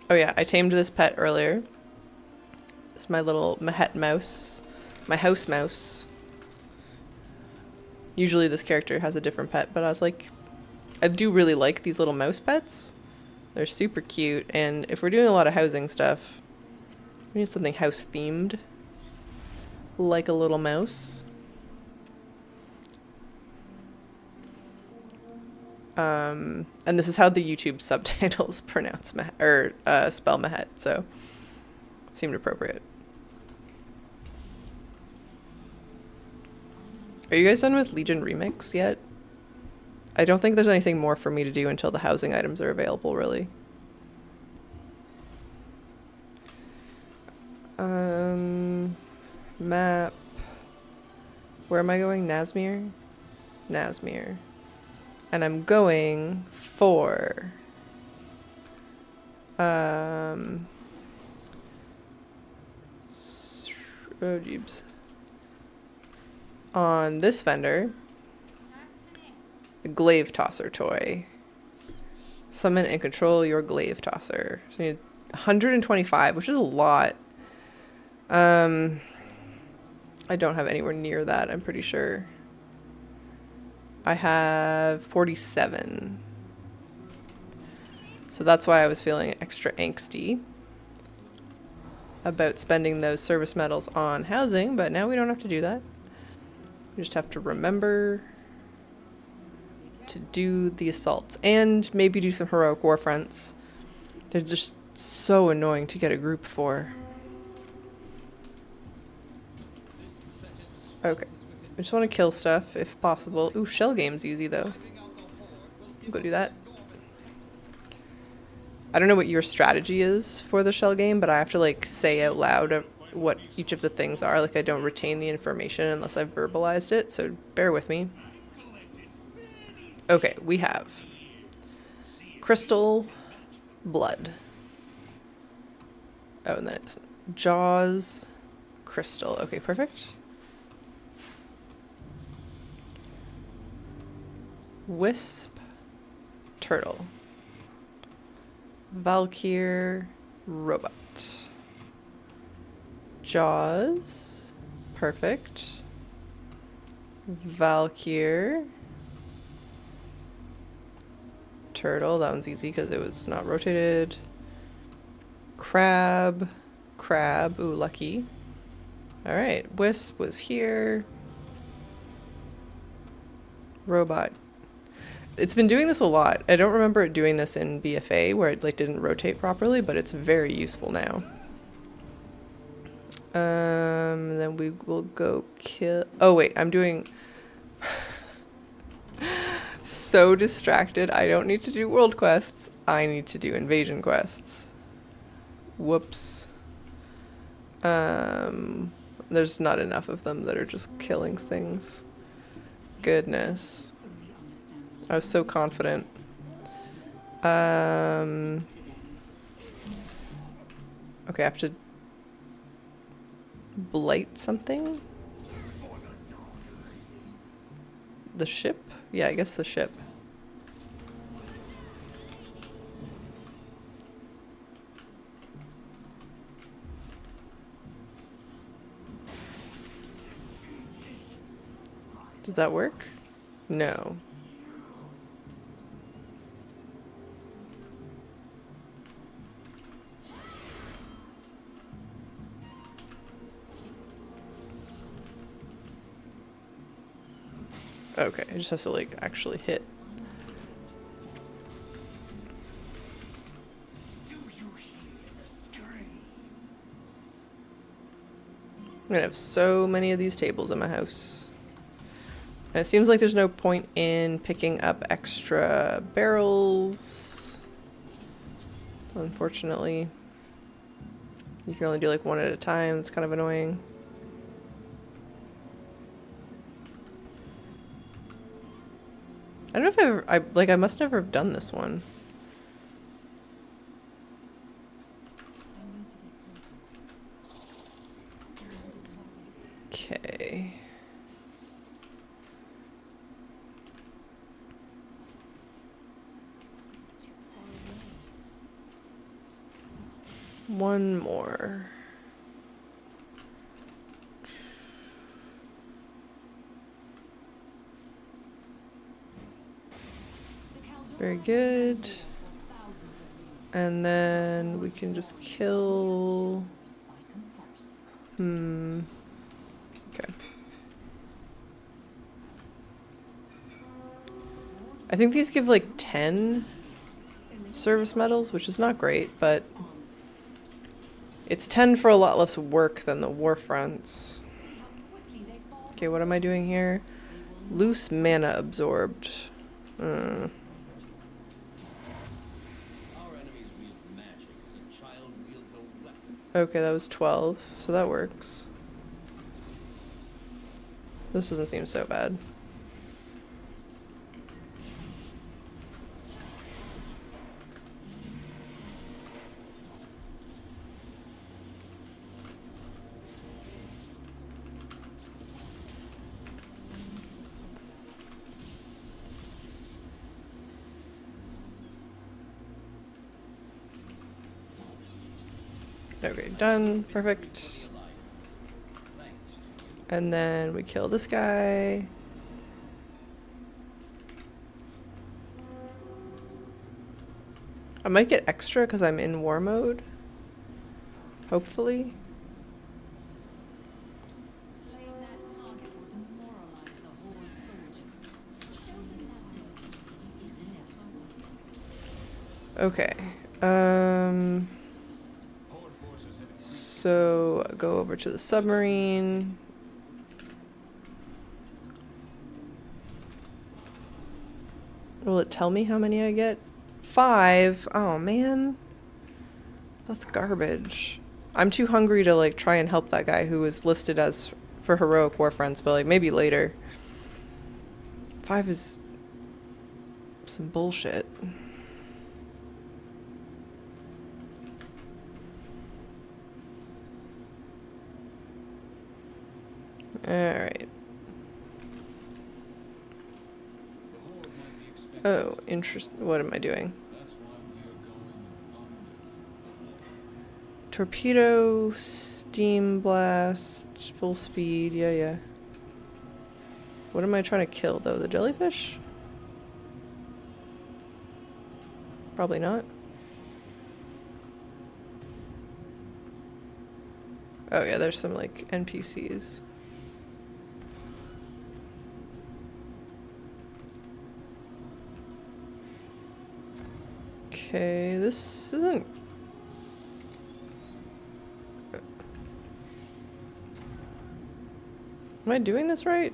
Oh yeah, I tamed this pet earlier. It's my little Mahet mouse. My house mouse. Usually this character has a different pet, but I was like, I do really like these little mouse pets. They're super cute, and if we're doing a lot of housing stuff, we need something house themed. Like a little mouse. And this is how the YouTube subtitles pronounce spell Mahet, so seemed appropriate. Are you guys done with Legion Remix yet? I don't think there's anything more for me to do until the housing items are available, really. Map. Where am I going? Nazmir? Nazmir. And I'm going for oh jeebs. On this vendor, the Glaive Tosser toy. Summon and control your Glaive Tosser. So you need 125, which is a lot. I don't have anywhere near that, I'm pretty sure. I have 47. So that's why I was feeling extra angsty about spending those service medals on housing, but now we don't have to do that. We just have to remember to do the assaults and maybe do some heroic war fronts. They're just so annoying to get a group for. Okay. I just want to kill stuff if possible. Ooh, shell game's easy though. Go do that. I don't know what your strategy is for the shell game, but I have to like say out loud what each of the things are. Like I don't retain the information unless I've verbalized it, so bear with me. Okay, we have crystal, blood. Oh, and then it's jaws, crystal. Okay, perfect. Wisp, turtle. Valkyr, robot. Jaws, perfect. Valkyr, turtle, that one's easy because it was not rotated. Crab, ooh, lucky. Alright, Wisp was here. Robot. It's been doing this a lot. I don't remember it doing this in BFA where it like didn't rotate properly, but it's very useful now. Then we will go kill. Oh wait, I'm doing so distracted. I don't need to do world quests. I need to do invasion quests. Whoops. There's not enough of them that are just killing things. Goodness. I was so confident. Okay, I have to blight something? The ship? Yeah, I guess the ship. Does that work? No. Okay, it just has to like actually hit. I'm gonna have so many of these tables in my house. And it seems like there's no point in picking up extra barrels. Unfortunately. You can only do like one at a time. It's kind of annoying. I don't know if I must never have done this one. Okay. One more. Very good. And then we can just kill... Okay. I think these give like 10 service medals, which is not great, but it's 10 for a lot less work than the war fronts. Okay, what am I doing here? Loose mana absorbed. Okay, that was 12, so that works. This doesn't seem so bad. Okay, done. Perfect. And then we kill this guy. I might get extra because I'm in war mode. Hopefully. Slaying that target will demoralize the Horde soldiers. Show them that he is in it. Okay. So go over to the submarine. Will it tell me how many I get? 5. Oh man. That's garbage. I'm too hungry to like try and help that guy who was listed as for heroic war friends, but like maybe later. 5 is some bullshit. Alright. Oh, what am I doing? Torpedo, steam blast, full speed, yeah. What am I trying to kill though? The jellyfish? Probably not. Oh yeah, there's some like NPCs. Okay, this isn't... Am I doing this right?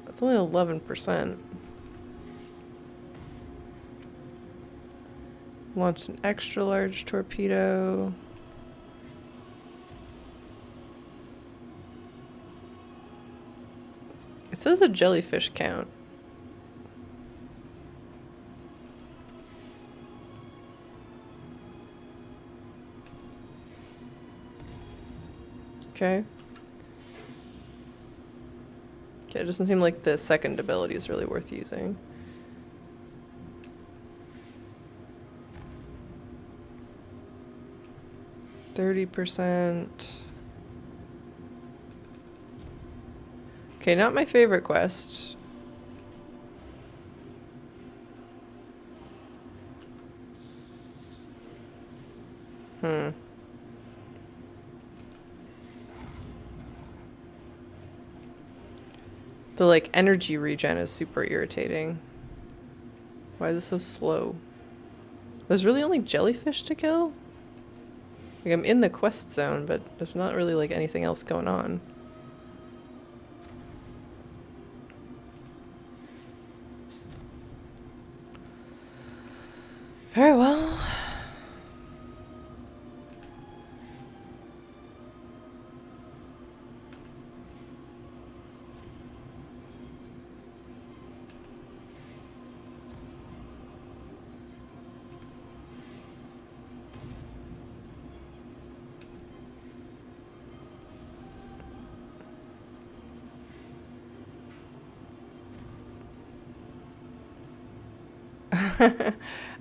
That's only 11%. Launch an extra large torpedo. It says a jellyfish count. Okay. Okay, it doesn't seem like the second ability is really worth using. %. Okay, not my favorite quest. The like energy regen is super irritating. Why is it so slow? There's really only jellyfish to kill? Like I'm in the quest zone, but there's not really like anything else going on. Very well.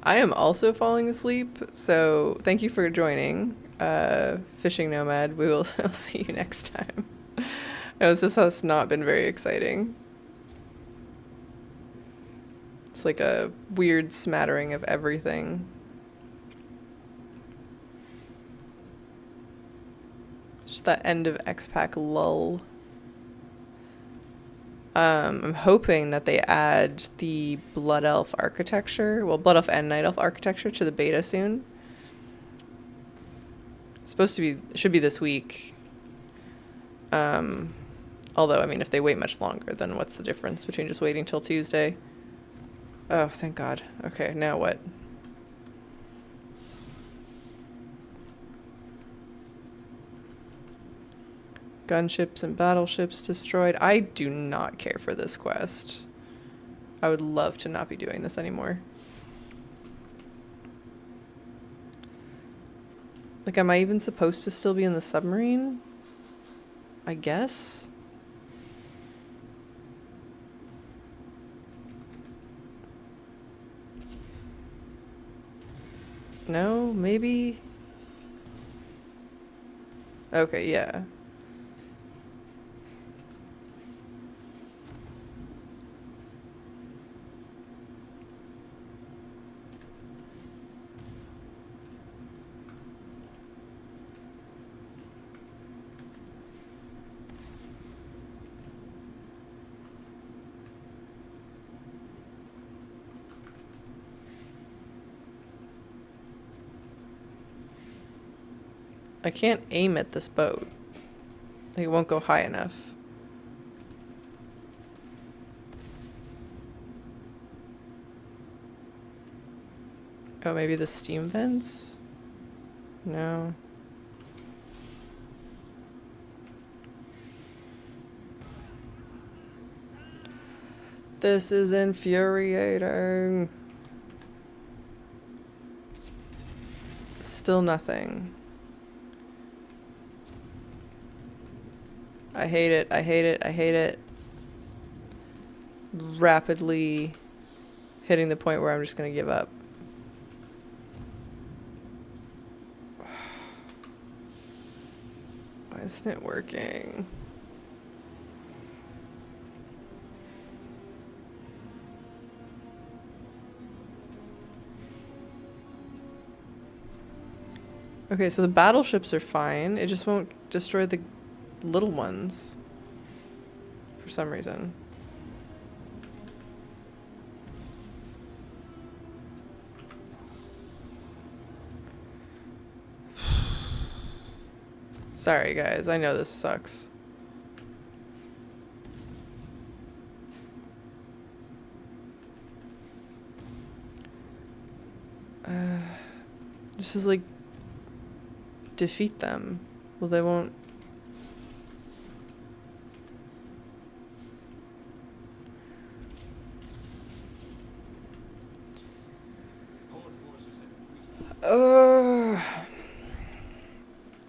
I am also falling asleep, so thank you for joining, Fishing Nomad. We will I'll see you next time. No, this has not been very exciting. It's like a weird smattering of everything. Just that end of X-Pac lull. I'm hoping that they add the Blood Elf architecture, well, Blood Elf and Night Elf architecture to the beta soon. It's supposed to be, should be this week. Although, I mean, if they wait much longer, then what's the difference between just waiting till Tuesday? Oh, thank God. Okay, now what? Gunships and battleships destroyed. I do not care for this quest. I would love to not be doing this anymore. Like, am I even supposed to still be in the submarine? I guess? No, maybe? Okay, yeah. I can't aim at this boat. Like, it won't go high enough. Oh, maybe the steam vents? No. This is infuriating. Still nothing. I hate it. I hate it. I hate it. Rapidly hitting the point where I'm just gonna give up. Why isn't it working? Okay, so the battleships are fine. It just won't destroy the little ones for some reason. Sorry, guys. I know this sucks. This is like defeat them. Well, they won't.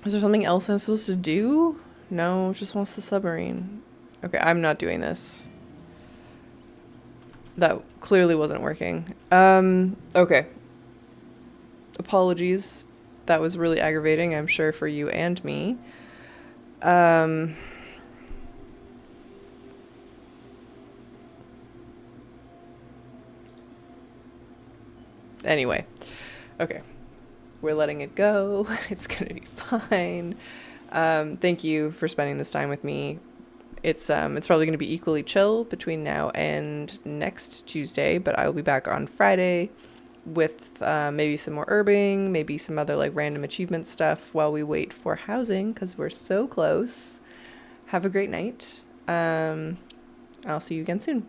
Is there something else I'm supposed to do? No, just wants the submarine. Okay, I'm not doing this. That clearly wasn't working. Okay. Apologies. That was really aggravating, I'm sure, for you and me. Anyway. Okay. We're letting it go. It's gonna be fine. Thank you for spending this time with me. It's probably gonna be equally chill between now and next Tuesday, but I will be back on Friday with maybe some more herbing, maybe some other like random achievement stuff while we wait for housing because we're so close. Have a great night. I'll see you again soon.